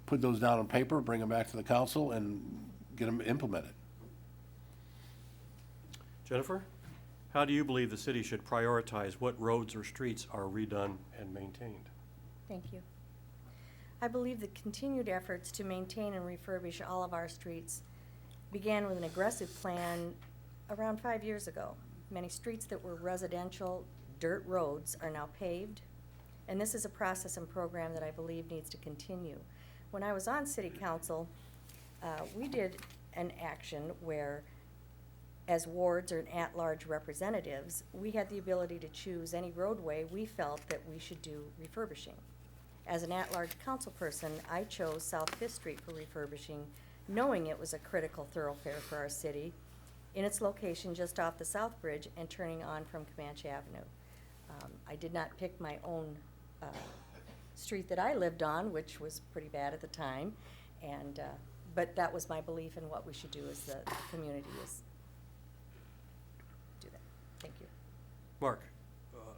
put those down on paper, bring them back to the council, and get them implemented. Jennifer, how do you believe the city should prioritize what roads or streets are redone and maintained? Thank you. I believe the continued efforts to maintain and refurbish all of our streets began with an aggressive plan around 5 years ago. Many streets that were residential dirt roads are now paved, and this is a process and program that I believe needs to continue. When I was on city council, we did an action where, as wards or at-large representatives, we had the ability to choose any roadway we felt that we should do refurbishing. As an at-large council person, I chose South Fifth Street for refurbishing, knowing it was a critical thoroughfare for our city in its location just off the South Bridge and turning on from Comanche Avenue. I did not pick my own street that I lived on, which was pretty bad at the time, and but that was my belief in what we should do as the community is do that. Thank you. Mark,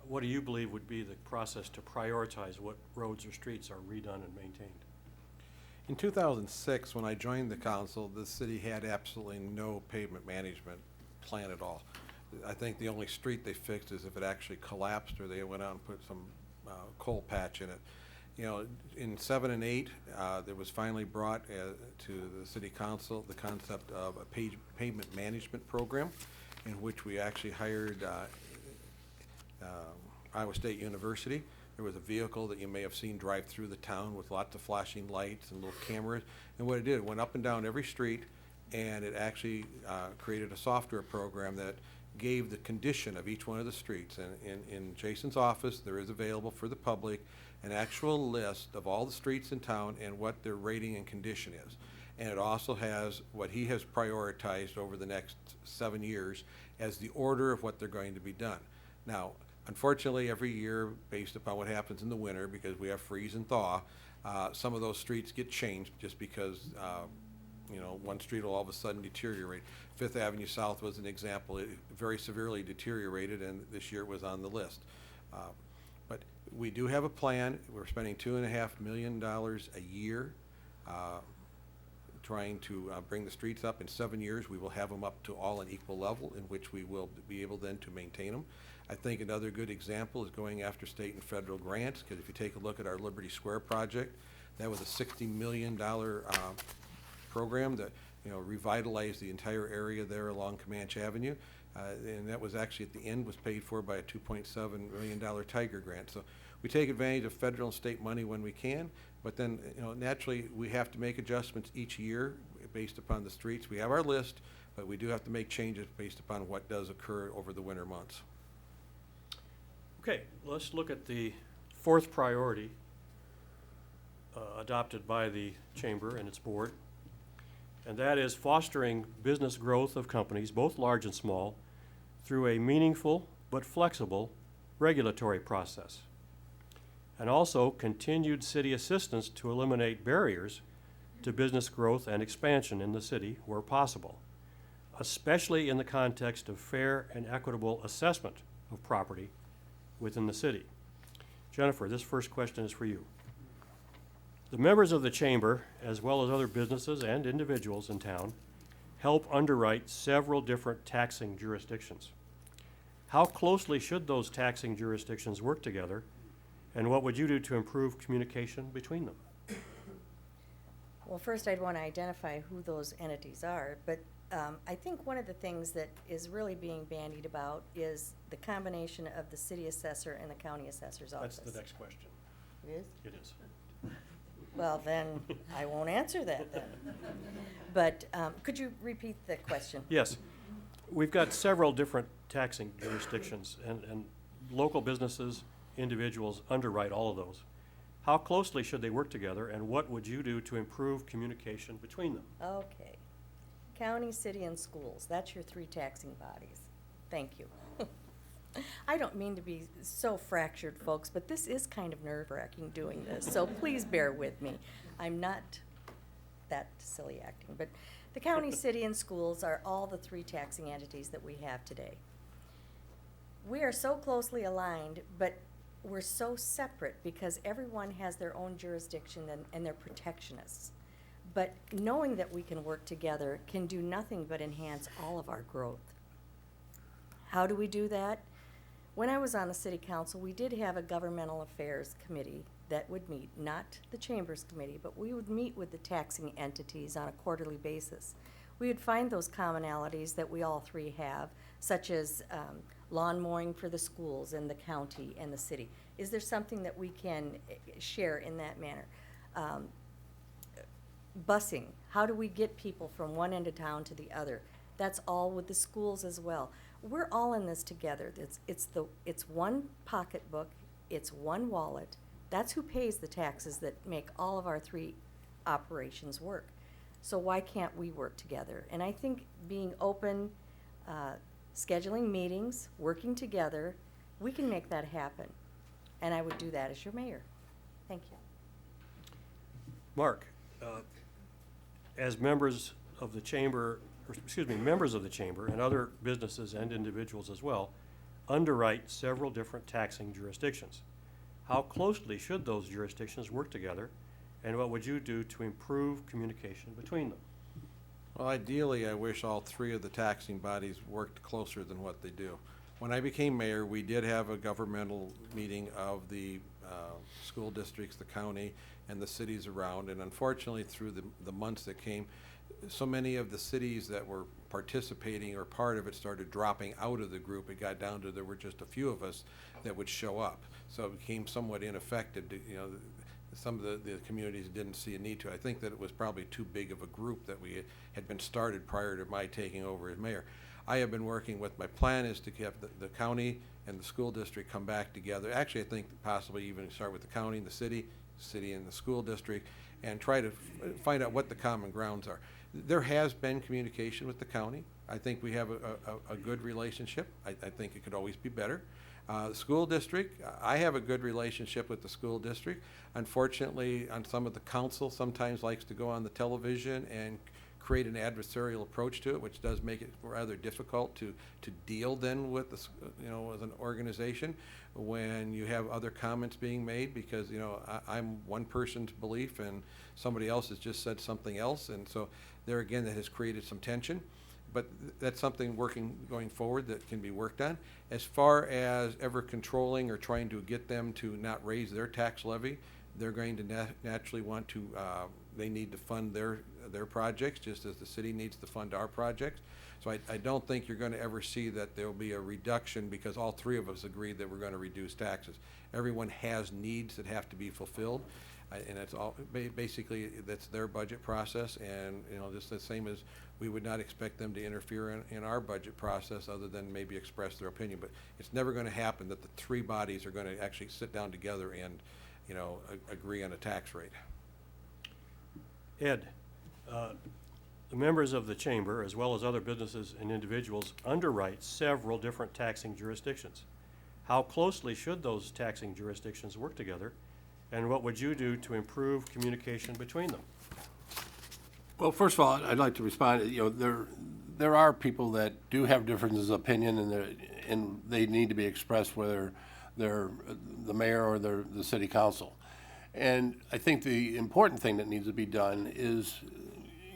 what do you believe would be the process to prioritize what roads or streets are redone and maintained? In 2006, when I joined the council, the city had absolutely no pavement management plan at all. I think the only street they fixed is if it actually collapsed or they went out and put some coal patch in it. You know, in 7 and 8, there was finally brought to the city council the concept of a pavement management program, in which we actually hired Iowa State University. There was a vehicle that you may have seen drive through the town with lots of flashing lights and little cameras. And what it did, it went up and down every street, and it actually created a software program that gave the condition of each one of the streets. And in Jason's office, there is available for the public an actual list of all the streets in town and what their rating and condition is. And it also has what he has prioritized over the next 7 years as the order of what they're going to be done. Now, unfortunately, every year, based upon what happens in the winter, because we have freeze and thaw, some of those streets get changed just because you know, one street will all of a sudden deteriorate. Fifth Avenue South was an example. It very severely deteriorated, and this year it was on the list. But we do have a plan. We're spending $2.5 million a year trying to bring the streets up. In 7 years, we will have them up to all an equal level, in which we will be able then to maintain them. I think another good example is going after state and federal grants, because if you take a look at our Liberty Square project, that was a $60 million program that, you know, revitalized the entire area there along Comanche Avenue. And that was actually, at the end, was paid for by a $2.7 million Tiger grant. So we take advantage of federal and state money when we can, but then, you know, naturally, we have to make adjustments each year based upon the streets. We have our list, but we do have to make changes based upon what does occur over the winter months. Okay, let's look at the fourth priority adopted by the Chamber and its board, and that is fostering business growth of companies, both large and small, through a meaningful but flexible regulatory process, and also continued city assistance to eliminate barriers to business growth and expansion in the city where possible, especially in the context of fair and equitable assessment of property within the city. Jennifer, this first question is for you. The members of the Chamber, as well as other businesses and individuals in town, help underwrite several different taxing jurisdictions. How closely should those taxing jurisdictions work together, and what would you do to improve communication between them? Well, first I'd want to identify who those entities are, but I think one of the things that is really being bandied about is the combination of the city assessor and the county assessor's office. That's the next question. It is? It is. Well, then, I won't answer that then. But could you repeat the question? Yes. We've got several different taxing jurisdictions, and local businesses, individuals underwrite all of those. How closely should they work together, and what would you do to improve communication between them? Okay. County, city, and schools, that's your three taxing bodies. Thank you. I don't mean to be so fractured, folks, but this is kind of nerve-wracking doing this, so please bear with me. I'm not that silly acting, but the county, city, and schools are all the three taxing entities that we have today. We are so closely aligned, but we're so separate because everyone has their own jurisdiction and they're protectionists. But knowing that we can work together can do nothing but enhance all of our growth. How do we do that? When I was on the city council, we did have a governmental affairs committee that would meet, not the Chambers Committee, but we would meet with the taxing entities on a quarterly basis. We would find those commonalities that we all three have, such as lawn mowing for the schools and the county and the city. Is there something that we can share in that manner? Busing, how do we get people from one end of town to the other? That's all with the schools as well. We're all in this together. It's one pocketbook, it's one wallet. That's who pays the taxes that make all of our three operations work. So why can't we work together? And I think being open, scheduling meetings, working together, we can make that happen. And I would do that as your mayor. Thank you. Mark, as members of the chamber, members of the chamber and other businesses and individuals as well, underwrite several different taxing jurisdictions. How closely should those jurisdictions work together, and what would you do to improve communication between them? Well, ideally, I wish all three of the taxing bodies worked closer than what they do. When I became mayor, we did have a governmental meeting of the school districts, the county, and the cities around, and unfortunately, through the months that came, so many of the cities that were participating or part of it started dropping out of the group. It got down to there were just a few of us that would show up. So it became somewhat ineffective. Some of the communities didn't see a need to. I think that it was probably too big of a group that we had been started prior to my taking over as mayor. I have been working with, my plan is to have the county and the school district come back together. Actually, I think possibly even start with the county and the city and the school district, and try to find out what the common grounds are. There has been communication with the county. I think we have a good relationship. I think it could always be better. The school district, I have a good relationship with the school district. Unfortunately, on some of the council sometimes likes to go on the television and create an adversarial approach to it, which does make it rather difficult to deal then with the, as an organization when you have other comments being made, because I'm one person's belief and somebody else has just said something else, and so there again that has created some tension. but that's something going forward that can be worked on. As far as ever controlling or trying to get them to not raise their tax levy, they're going to naturally want to, they need to fund their projects, just as the city needs to fund our projects. So I don't think you're going to ever see that there'll be a reduction because all three of us agreed that we're going to reduce taxes. Everyone has needs that have to be fulfilled, and it's all basically that's their budget process. And just the same as we would not expect them to interfere in our budget process, other than maybe express their opinion. But it's never going to happen that the three bodies are going to actually sit down together and agree on a tax rate. Ed, the members of the chamber, as well as other businesses and individuals, underwrite several different taxing jurisdictions. How closely should those taxing jurisdictions work together, and what would you do to improve communication between them? Well, first of all, I'd like to respond. There are people that do have differences of opinion, and they need to be expressed, whether they're the mayor or they're the city council. And I think the important thing that needs to be done is,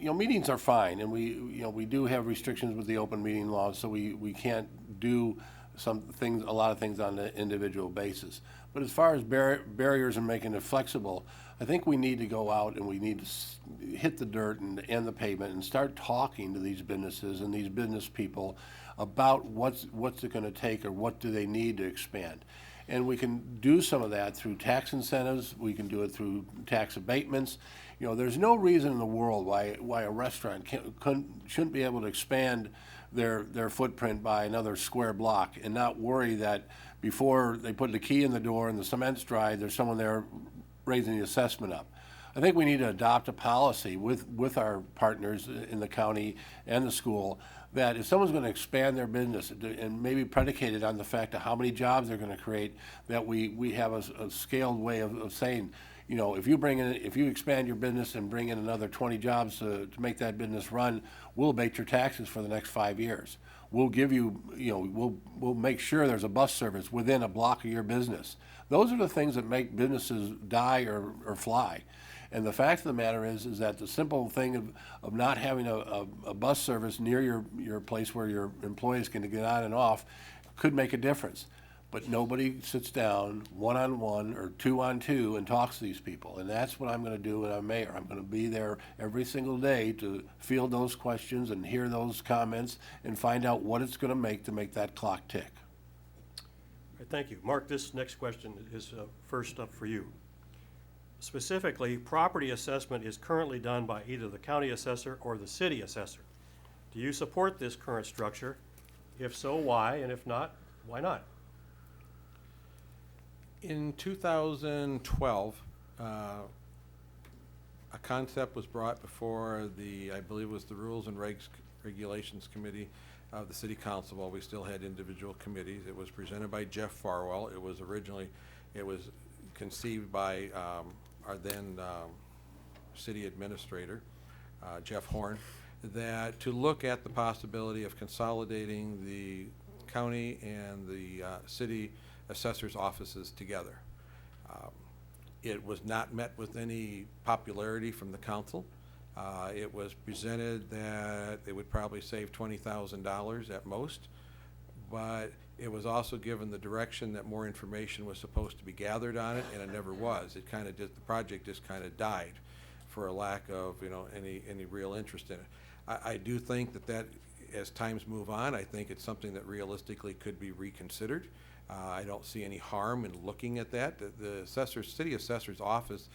meetings are fine, and we do have restrictions with the open meeting laws, so we can't do a lot of things on an individual basis. But as far as barriers and making it flexible, I think we need to go out and we need to hit the dirt and the pavement and start talking to these businesses and these business people about what's it going to take or what do they need to expand. And we can do some of that through tax incentives. We can do it through tax abatements. There's no reason in the world why a restaurant shouldn't be able to expand their footprint by another square block and not worry that before they put the key in the door and the cement's dry, there's someone there raising the assessment up. I think we need to adopt a policy with our partners in the county and the school that if someone's going to expand their business and maybe predicated on the fact of how many jobs they're going to create, that we have a scaled way of saying, if you expand your business and bring in another 20 jobs to make that business run, we'll abate your taxes for the next 5 years. We'll give you, we'll make sure there's a bus service within a block of your business. Those are the things that make businesses die or fly. And the fact of the matter is that the simple thing of not having a bus service near your place where your employees can get on and off could make a difference. But nobody sits down one-on-one or two-on-two and talks to these people. And that's what I'm going to do when I'm mayor. I'm going to be there every single day to field those questions and hear those comments and find out what it's going to make that clock tick. All right, thank you. Mark, this next question is first up for you. Specifically, property assessment is currently done by either the county assessor or the city assessor. Do you support this current structure? If so, why? And if not, why not? In 2012, a concept was brought before I believe it was the Rules and Regulations Committee of the City Council while we still had individual committees. It was presented by Jeff Farwell. It was conceived by our then city administrator, Jeff Horn, that to look at the possibility of consolidating the county and the city assessor's offices together. It was not met with any popularity from the council. It was presented that it would probably save $20,000 at most, but it was also given the direction that more information was supposed to be gathered on it, and it never was. It kind of the project just kind of died for a lack of any real interest in it. I do think that as times move on, I think it's something that realistically could be reconsidered. I don't see any harm in looking at that. The city assessor's office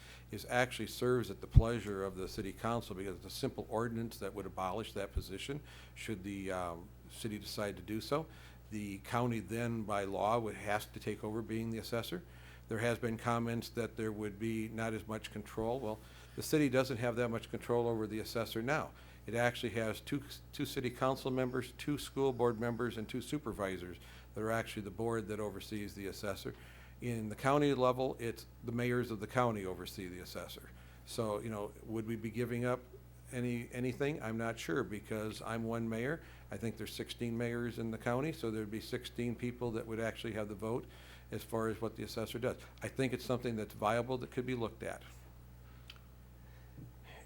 actually serves at the pleasure of the city council because it's a simple ordinance that would abolish that position should the city decide to do so. The county then, by law, has to take over being the assessor. There has been comments that there would be not as much control. Well, the city doesn't have that much control over the assessor now. It actually has two city council members, 2 school board members, and 2 supervisors that are actually the board that oversees the assessor. In the county level, it's the mayors of the county oversee the assessor. So, would we be giving up anything? I'm not sure, because I'm one mayor. I think there's 16 mayors in the county, so there'd be 16 people that would actually have the vote as far as what the assessor does. I think it's something that's viable that could be looked at.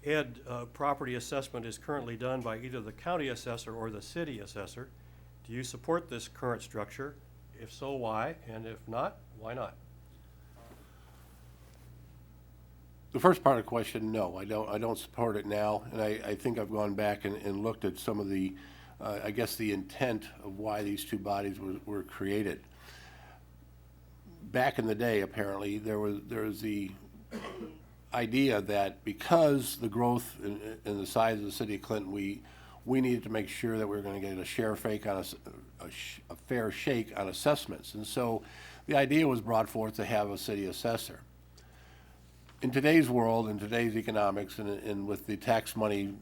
Ed, property assessment is currently done by either the county assessor or the city assessor. Do you support this current structure? If so, why? And if not, why not? The first part of the question, no, I don't support it now, and I think I've gone back and looked at some of the, I guess, the intent of why these two bodies were created. Back in the day, apparently, there was the idea that because the growth in the size of the city of Clinton, we needed to make sure that we were going to get a fair shake on assessments, and so the idea was brought forth to have a city assessor. In today's world, in today's economics, and with the tax money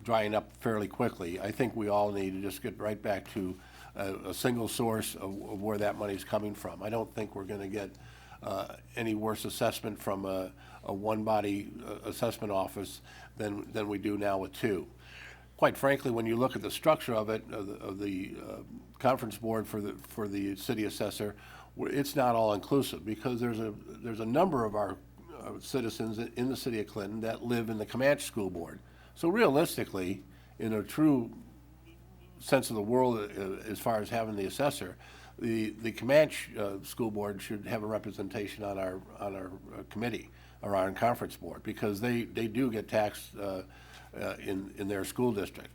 drying up fairly quickly, I think we all need to just get right back to a single source of where that money's coming from. I don't think we're going to get any worse assessment from a one-body assessment office than we do now with two. Quite frankly, when you look at the structure of it, of the conference board for the city assessor, it's not all inclusive, because there's a number of our citizens in the city of Clinton that live in the Comanche School Board. So realistically, in a true sense of the world, as far as having the assessor, the Comanche School Board should have a representation on our committee or our conference board, because they do get taxed in their school district.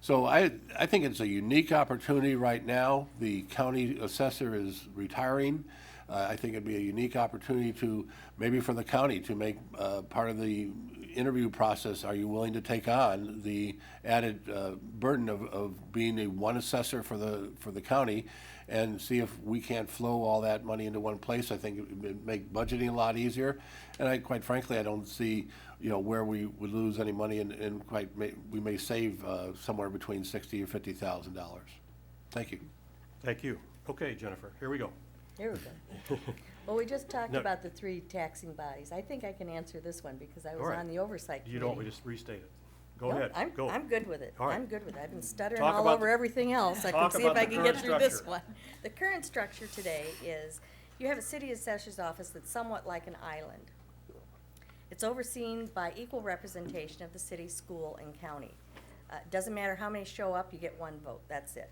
So I think it's a unique opportunity right now. The county assessor is retiring. I think it'd be a unique opportunity to, maybe for the county, to make part of the interview process, are you willing to take on the added burden of being a one assessor for the county, and see if we can't flow all that money into one place. I think it would make budgeting a lot easier, and quite frankly, I don't see, where we would lose any money, and we may save somewhere between $60,000 or $50,000. Thank you. Thank you. Okay, Jennifer, here we go. Here we go. Well, we just talked No. about the three taxing bodies. I think I can answer this one because I was All right. on the oversight You committee. don't, we just restate it. Go No, ahead, go. I'm good with it. All right. I'm good with it. I've been stuttering Talk all about over the- everything else. I can talk see about if I the can get current through this structure. one. The current structure today is, you have a city assessor's office that's somewhat like an island. It's overseen by equal representation of the city, school, and county. Doesn't matter how many show up, you get one vote, that's it.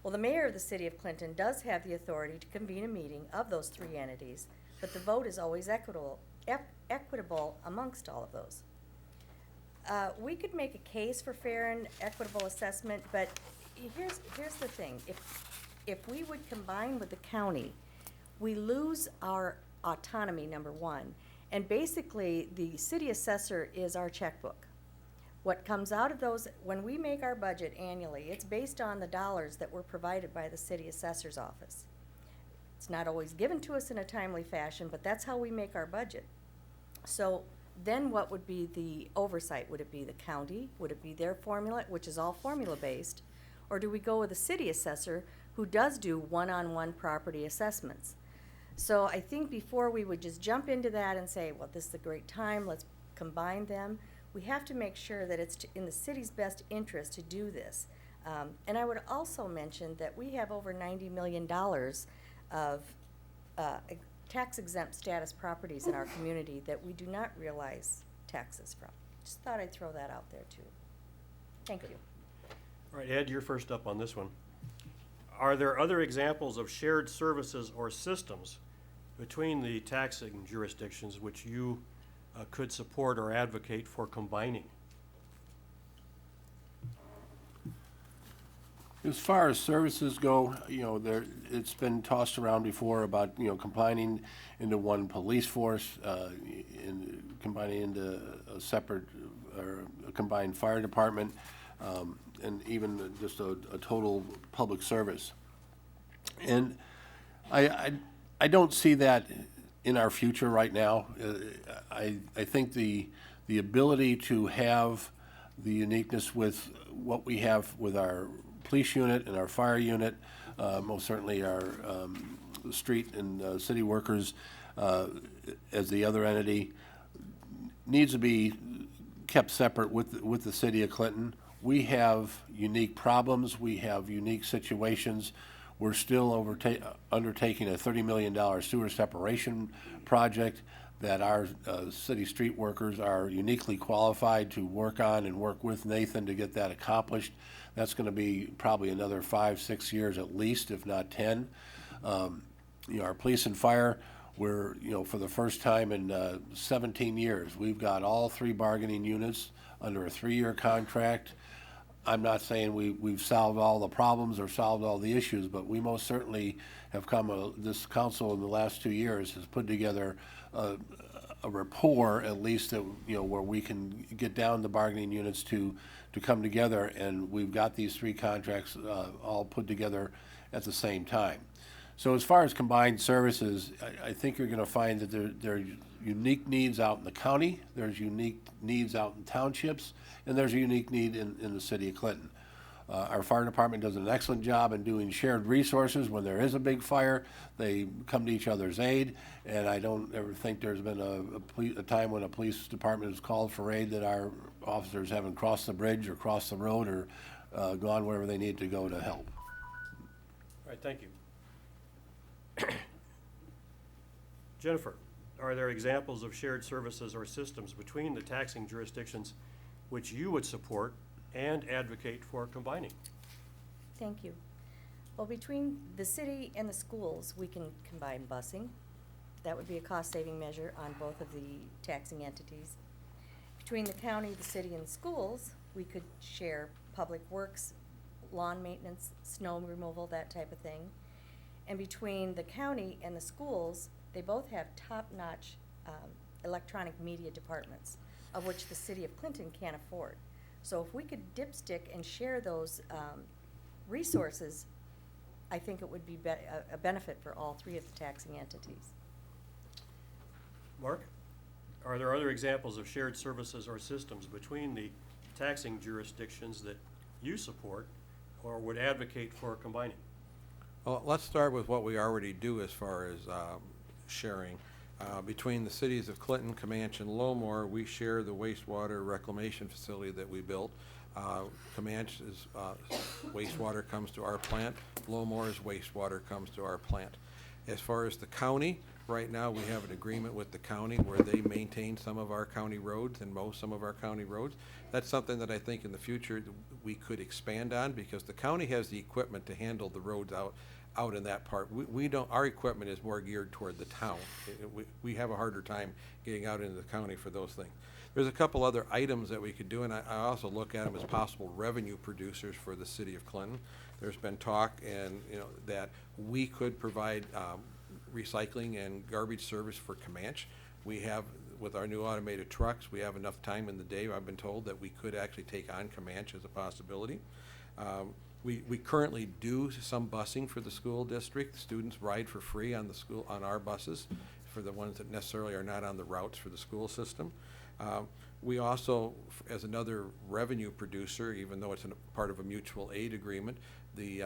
Well, the mayor of the city of Clinton does have the authority to convene a meeting of those three entities, but the vote is always equitable amongst all of those. We could make a case for fair and equitable assessment, but here's the thing. If we would combine with the county, we lose our autonomy, number one. And basically, the city assessor is our checkbook. What comes out of those, when we make our budget annually, it's based on the dollars that were provided by the city assessor's office. It's not always given to us in a timely fashion, but that's how we make our budget. So then what would be the oversight? Would it be the county? Would it be their formula, which is all formula-based? Or do we go with a city assessor who does do one-on-one property assessments? So I think before we would just jump into that and say, well, this is a great time, let's combine them, we have to make sure that it's in the city's best interest to do this. And I would also mention that we have over $90 million of tax exempt status properties in our community that we do not realize taxes from. Just thought I'd throw that out there too. Thank you. All right, Ed, you're first up on this one. Are there other examples of shared services or systems between the taxing jurisdictions which you could support or advocate for combining? As far as services go, it's been tossed around before about, combining into one police force, combining into a separate or a combined fire department, and even just a total public service. And I don't see that in our future right now. I think the ability to have the uniqueness with what we have with our police unit and our fire unit, most certainly our street and city workers as the other entity, needs to be kept separate with the city of Clinton. We have unique problems. We have unique situations. We're still undertaking a $30 million sewer separation project. that our city street workers are uniquely qualified to work on and work with Nathan to get that accomplished. That's going to be probably another 5, 6 years at least, if not 10. Our police and fire, we're, for the first time in 17 years, we've got all 3 bargaining units under a 3-year contract. I'm not saying we've solved all the problems or solved all the issues, but we most certainly have this council in the last 2 years has put together a rapport, at least, that, where we can get down the bargaining units to come together, and we've got these 3 contracts all put together at the same time. So as far as combined services, I think you're going to find that there are unique needs out in the county, there's unique needs out in townships, and there's a unique need in the city of Clinton. Our fire department does an excellent job in doing shared resources. When there is a big fire, they come to each other's aid, and I don't ever think there's been a time when a police department is called for aid that our officers haven't crossed the bridge or crossed the road or gone wherever they need to go to help. All right, thank you. Jennifer, are there examples of shared services or systems between the taxing jurisdictions which you would support and advocate for combining? Thank you. Well, between the city and the schools, we can combine busing. That would be a cost-saving measure on both of the taxing entities. Between the county, the city, and the schools, we could share public works, lawn maintenance, snow removal, that type of thing. And between the county and the schools, they both have top-notch electronic media departments, of which the city of Clinton can't afford. So if we could dipstick and share those resources, I think it would be a benefit for all 3 of the taxing entities. Mark, are there other examples of shared services or systems between the taxing jurisdictions that you support or would advocate for combining? Well, let's start with what we already do as far as sharing. Between the cities of Clinton, Comanche, and Lowmore, we share the wastewater reclamation facility that we built. Comanche's wastewater comes to our plant. Lowmore's wastewater comes to our plant. As far as the county, right now we have an agreement with the county where they maintain some of our county roads and mow some of our county roads. That's something that I think in the future we could expand on, because the county has the equipment to handle the roads out in that part. We don't, our equipment is more geared toward the town. We have a harder time getting out into the county for those things. There's a couple other items that we could do, and I also look at them as possible revenue producers for the city of Clinton. There's been talk and that we could provide recycling and garbage service for Comanche. We have, with our new automated trucks, we have enough time in the day, I've been told, that we could actually take on Comanche as a possibility. We currently do some busing for the school district. Students ride for free on our buses for the ones that necessarily are not on the routes for the school system. We also, as another revenue producer, even though it's part of a mutual aid agreement, the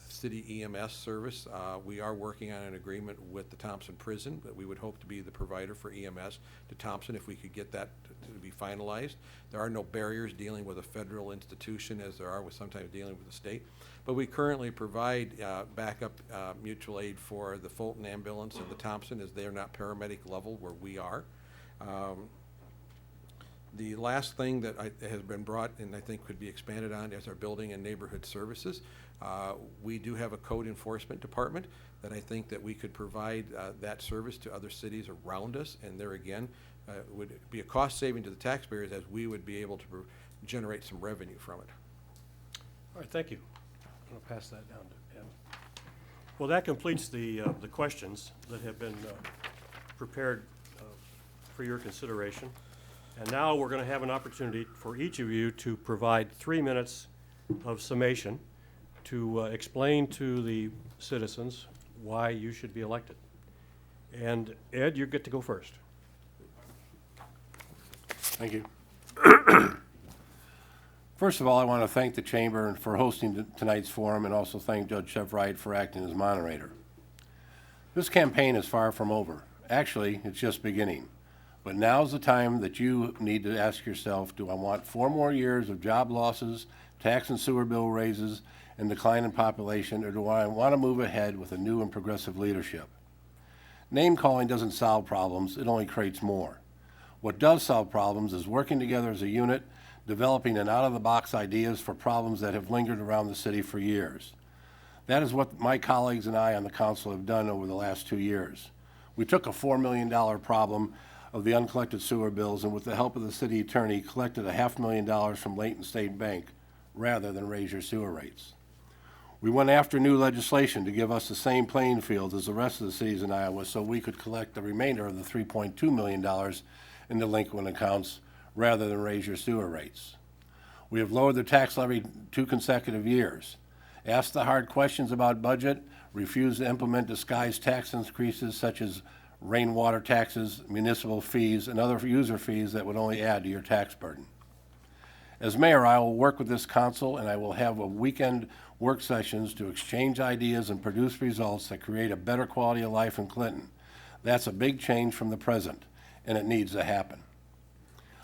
city EMS service, we are working on an agreement with the Thompson Prison that we would hope to be the provider for EMS to Thompson if we could get that to be finalized. There are no barriers dealing with a federal institution as there are with sometimes dealing with the state. But we currently provide backup mutual aid for the Fulton ambulance and the Thompson, as they are not paramedic level where we are. The last thing that has been brought and I think could be expanded on is our building and neighborhood services. We do have a code enforcement department that I think that we could provide that service to other cities around us, and there again would be a cost saving to the taxpayers as we would be able to generate some revenue from it. All right, thank you. I'm going to pass that down to Em. Well, that completes the questions that have been prepared for your consideration. And now we're going to have an opportunity for each of you to provide 3 minutes of summation to explain to the citizens why you should be elected. And Ed, you get to go first. Thank you. First of all, I want to thank the Chamber for hosting tonight's forum, and also thank Judge Chevright for acting as moderator. This campaign is far from over. Actually, it's just beginning. But now's the time that you need to ask yourself, do I want 4 more years of job losses, tax and sewer bill raises, and decline in population, or do I want to move ahead with a new and progressive leadership? Name-calling doesn't solve problems, it only creates more. What does solve problems is working together as a unit, developing an out-of-the-box ideas for problems that have lingered around the city for years. That is what my colleagues and I on the council have done over the last 2 years. We took a $4 million problem of the uncollected sewer bills and with the help of the city attorney collected $500,000 from Layton State Bank rather than raise your sewer rates. We went after new legislation to give us the same playing field as the rest of the cities in Iowa so we could collect the remainder of the $3.2 million in delinquent accounts rather than raise your sewer rates. We have lowered the tax levy 2 consecutive years, asked the hard questions about budget, refused to implement disguised tax increases such as rainwater taxes, municipal fees, and other user fees that would only add to your tax burden. As mayor, I will work with this council and I will have a weekend work sessions to exchange ideas and produce results that create a better quality of life in Clinton. That's a big change from the present, and it needs to happen.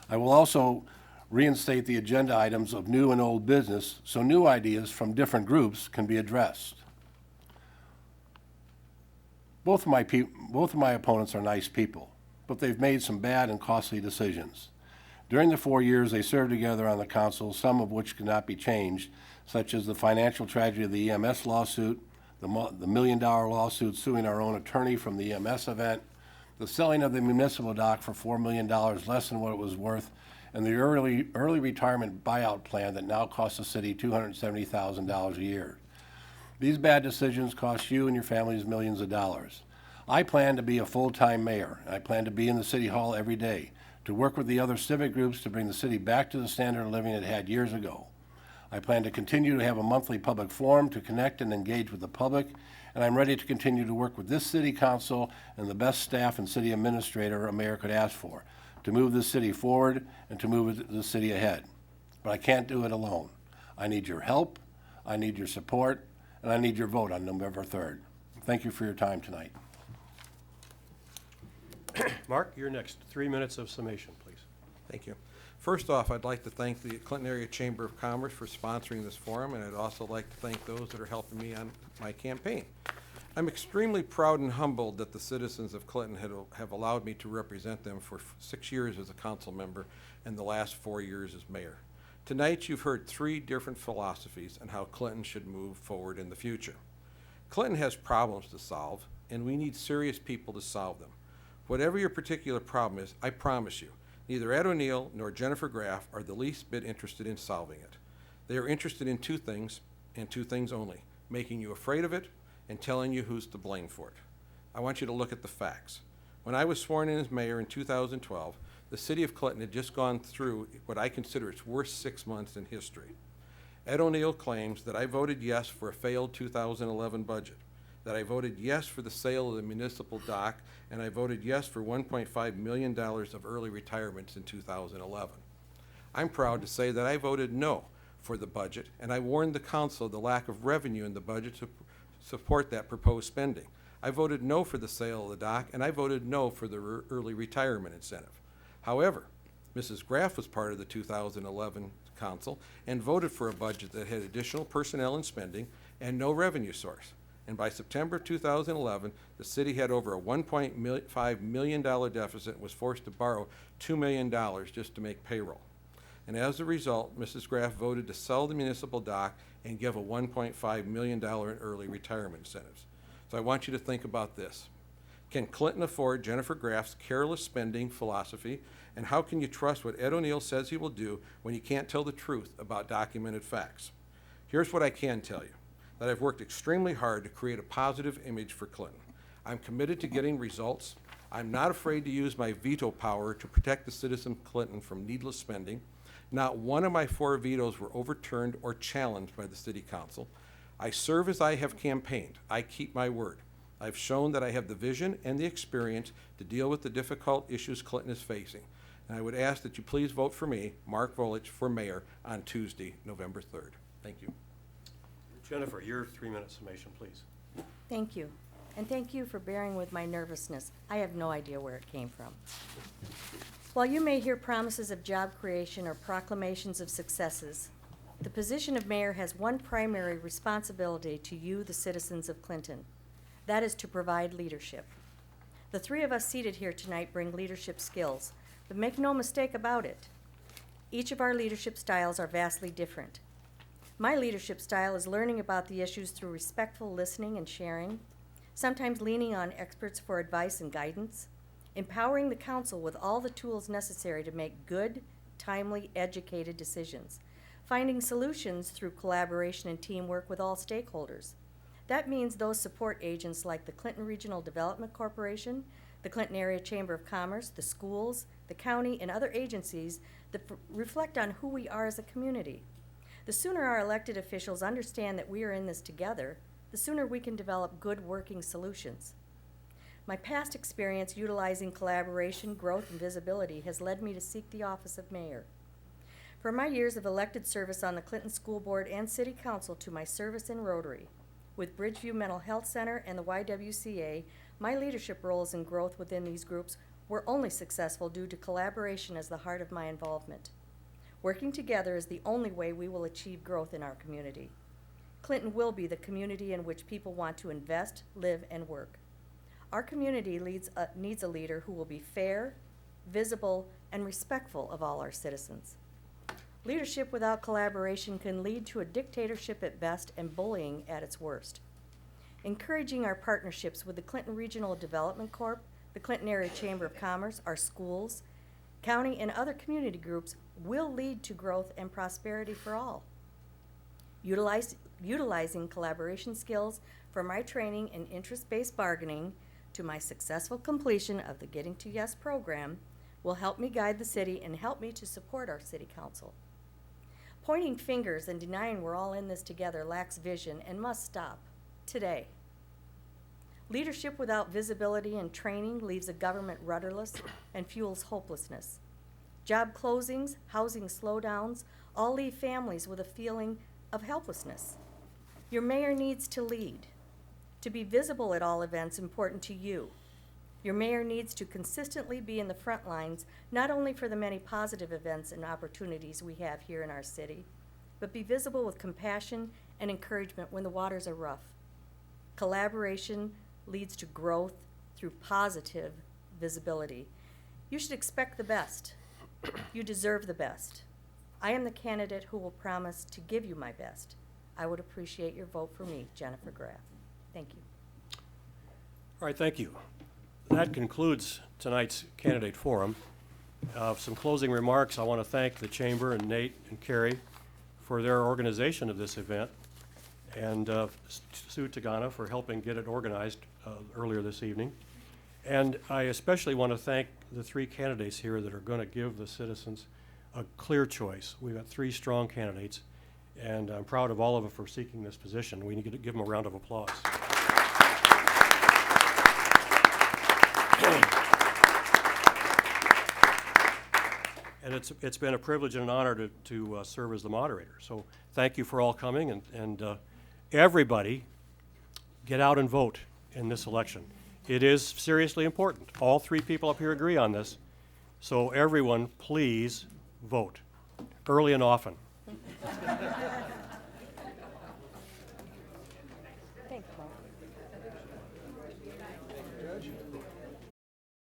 I will also reinstate the agenda items of new and old business so new ideas from different groups can be addressed. Both of my opponents are nice people, but they've made some bad and costly decisions. During the 4 years they served together on the council, some of which cannot be changed, such as the financial tragedy of the EMS lawsuit, the $1 million lawsuit suing our own attorney from the EMS event, the selling of the municipal dock for $4 million less than what it was worth, and the early retirement buyout plan that now costs the city $270,000 a year. These bad decisions cost you and your families millions of dollars. I plan to be a full-time mayor, and I plan to be in the city hall every day to work with the other civic groups to bring the city back to the standard of living it had years ago. I plan to continue to have a monthly public forum to connect and engage with the public, and I'm ready to continue to work with this city council and the best staff and city administrator a mayor could ask for to move this city forward and to move the city ahead. But I can't do it alone. I need your help, I need your support, and I need your vote on November 3rd. Thank you for your time tonight. Mark, you're next. 3 minutes of summation, please. Thank you. First off, I'd like to thank the Clinton Area Chamber of Commerce for sponsoring this forum, and I'd also like to thank those that are helping me on my campaign. I'm extremely proud and humbled that the citizens of Clinton have allowed me to represent them for 6 years as a council member and the last 4 years as mayor. Tonight, you've heard 3 different philosophies on how Clinton should move forward in the future. Clinton has problems to solve, and we need serious people to solve them. Whatever your particular problem is, I promise you, neither Ed O'Neill nor Jennifer Graff are the least bit interested in solving it. They are interested in 2 things, and 2 things only: making you afraid of it and telling you who's to blame for it. I want you to look at the facts. When I was sworn in as mayor in 2012, the city of Clinton had just gone through what I consider its worst 6 months in history. Ed O'Neill claims that I voted yes for a failed 2011 budget, that I voted yes for the sale of the municipal dock, and I voted yes for $1.5 million of early retirements in 2011. I'm proud to say that I voted no for the budget, and I warned the council of the lack of revenue in the budget to support that proposed spending. I voted no for the sale of the dock, and I voted no for the early retirement incentive. However, Mrs. Graff was part of the 2011 council and voted for a budget that had additional personnel and spending and no revenue source. And by September 2011, the city had over a $1.5 million deficit and was forced to borrow $2 million just to make payroll. And as a result, Mrs. Graff voted to sell the municipal dock and give a $1.5 million in early retirement incentives. So I want you to think about this. Can Clinton afford Jennifer Graff's careless spending philosophy? And how can you trust what Ed O'Neill says he will do when he can't tell the truth about documented facts? Here's what I can tell you, that I've worked extremely hard to create a positive image for Clinton. I'm committed to getting results. I'm not afraid to use my veto power to protect the citizens of Clinton from needless spending. Not one of my 4 vetoes were overturned or challenged by the city council. I serve as I have campaigned. I keep my word. I've shown that I have the vision and the experience to deal with the difficult issues Clinton is facing. And I would ask that you please vote for me, Mark Volich, for mayor on Tuesday, November 3rd. Thank you. Jennifer, your 3-minute summation, please. Thank you. And thank you for bearing with my nervousness. I have no idea where it came from. While you may hear promises of job creation or proclamations of successes, the position of mayor has one primary responsibility to you, the citizens of Clinton. That is to provide leadership. The three of us seated here tonight bring leadership skills, but make no mistake about it. Each of our leadership styles are vastly different. My leadership style is learning about the issues through respectful listening and sharing, sometimes leaning on experts for advice and guidance, empowering the council with all the tools necessary to make good, timely, educated decisions, finding solutions through collaboration and teamwork with all stakeholders. That means those support agents like the Clinton Regional Development Corporation, the Clinton Area Chamber of Commerce, the schools, the county, and other agencies that reflect on who we are as a community. The sooner our elected officials understand that we are in this together, the sooner we can develop good working solutions. My past experience utilizing collaboration, growth, and visibility has led me to seek the office of mayor. From my years of elected service on the Clinton School Board and City Council to my service in Rotary, with Bridgeview Mental Health Center and the YWCA, my leadership roles and growth within these groups were only successful due to collaboration as the heart of my involvement. Working together is the only way we will achieve growth in our community. Clinton will be the community in which people want to invest, live, and work. Our community needs a leader who will be fair, visible, and respectful of all our citizens. Leadership without collaboration can lead to a dictatorship at best and bullying at its worst. Encouraging our partnerships with the Clinton Regional Development Corp., the Clinton Area Chamber of Commerce, our schools, county, and other community groups will lead to growth and prosperity for all. Utilizing collaboration skills from my training in interest-based bargaining to my successful completion of the Getting to Yes program will help me guide the city and help me to support our city council. Pointing fingers and denying we're all in this together lacks vision and must stop today. Leadership without visibility and training leaves a government rudderless and fuels hopelessness. Job closings, housing slowdowns, all leave families with a feeling of helplessness. Your mayor needs to lead, to be visible at all events important to you. Your mayor needs to consistently be in the front lines, not only for the many positive events and opportunities we have here in our city, but be visible with compassion and encouragement when the waters are rough. Collaboration leads to growth through positive visibility. You should expect the best. You deserve the best. I am the candidate who will promise to give you my best. I would appreciate your vote for me, Jennifer Graff. Thank you. All right, thank you. That concludes tonight's candidate forum. Some closing remarks. I want to thank the Chamber and Nate and Carrie for their organization of this event, and Sue Tagana for helping get it organized earlier this evening. And I especially want to thank the three candidates here that are going to give the citizens a clear choice. We've got three strong candidates, and I'm proud of all of them for seeking this position. We need to give them a round of applause. And it's been a privilege and an honor to serve as the moderator. So thank you for all coming, and everybody get out and vote in this election. It is seriously important. All three people up here agree on this. So everyone, please vote early and often.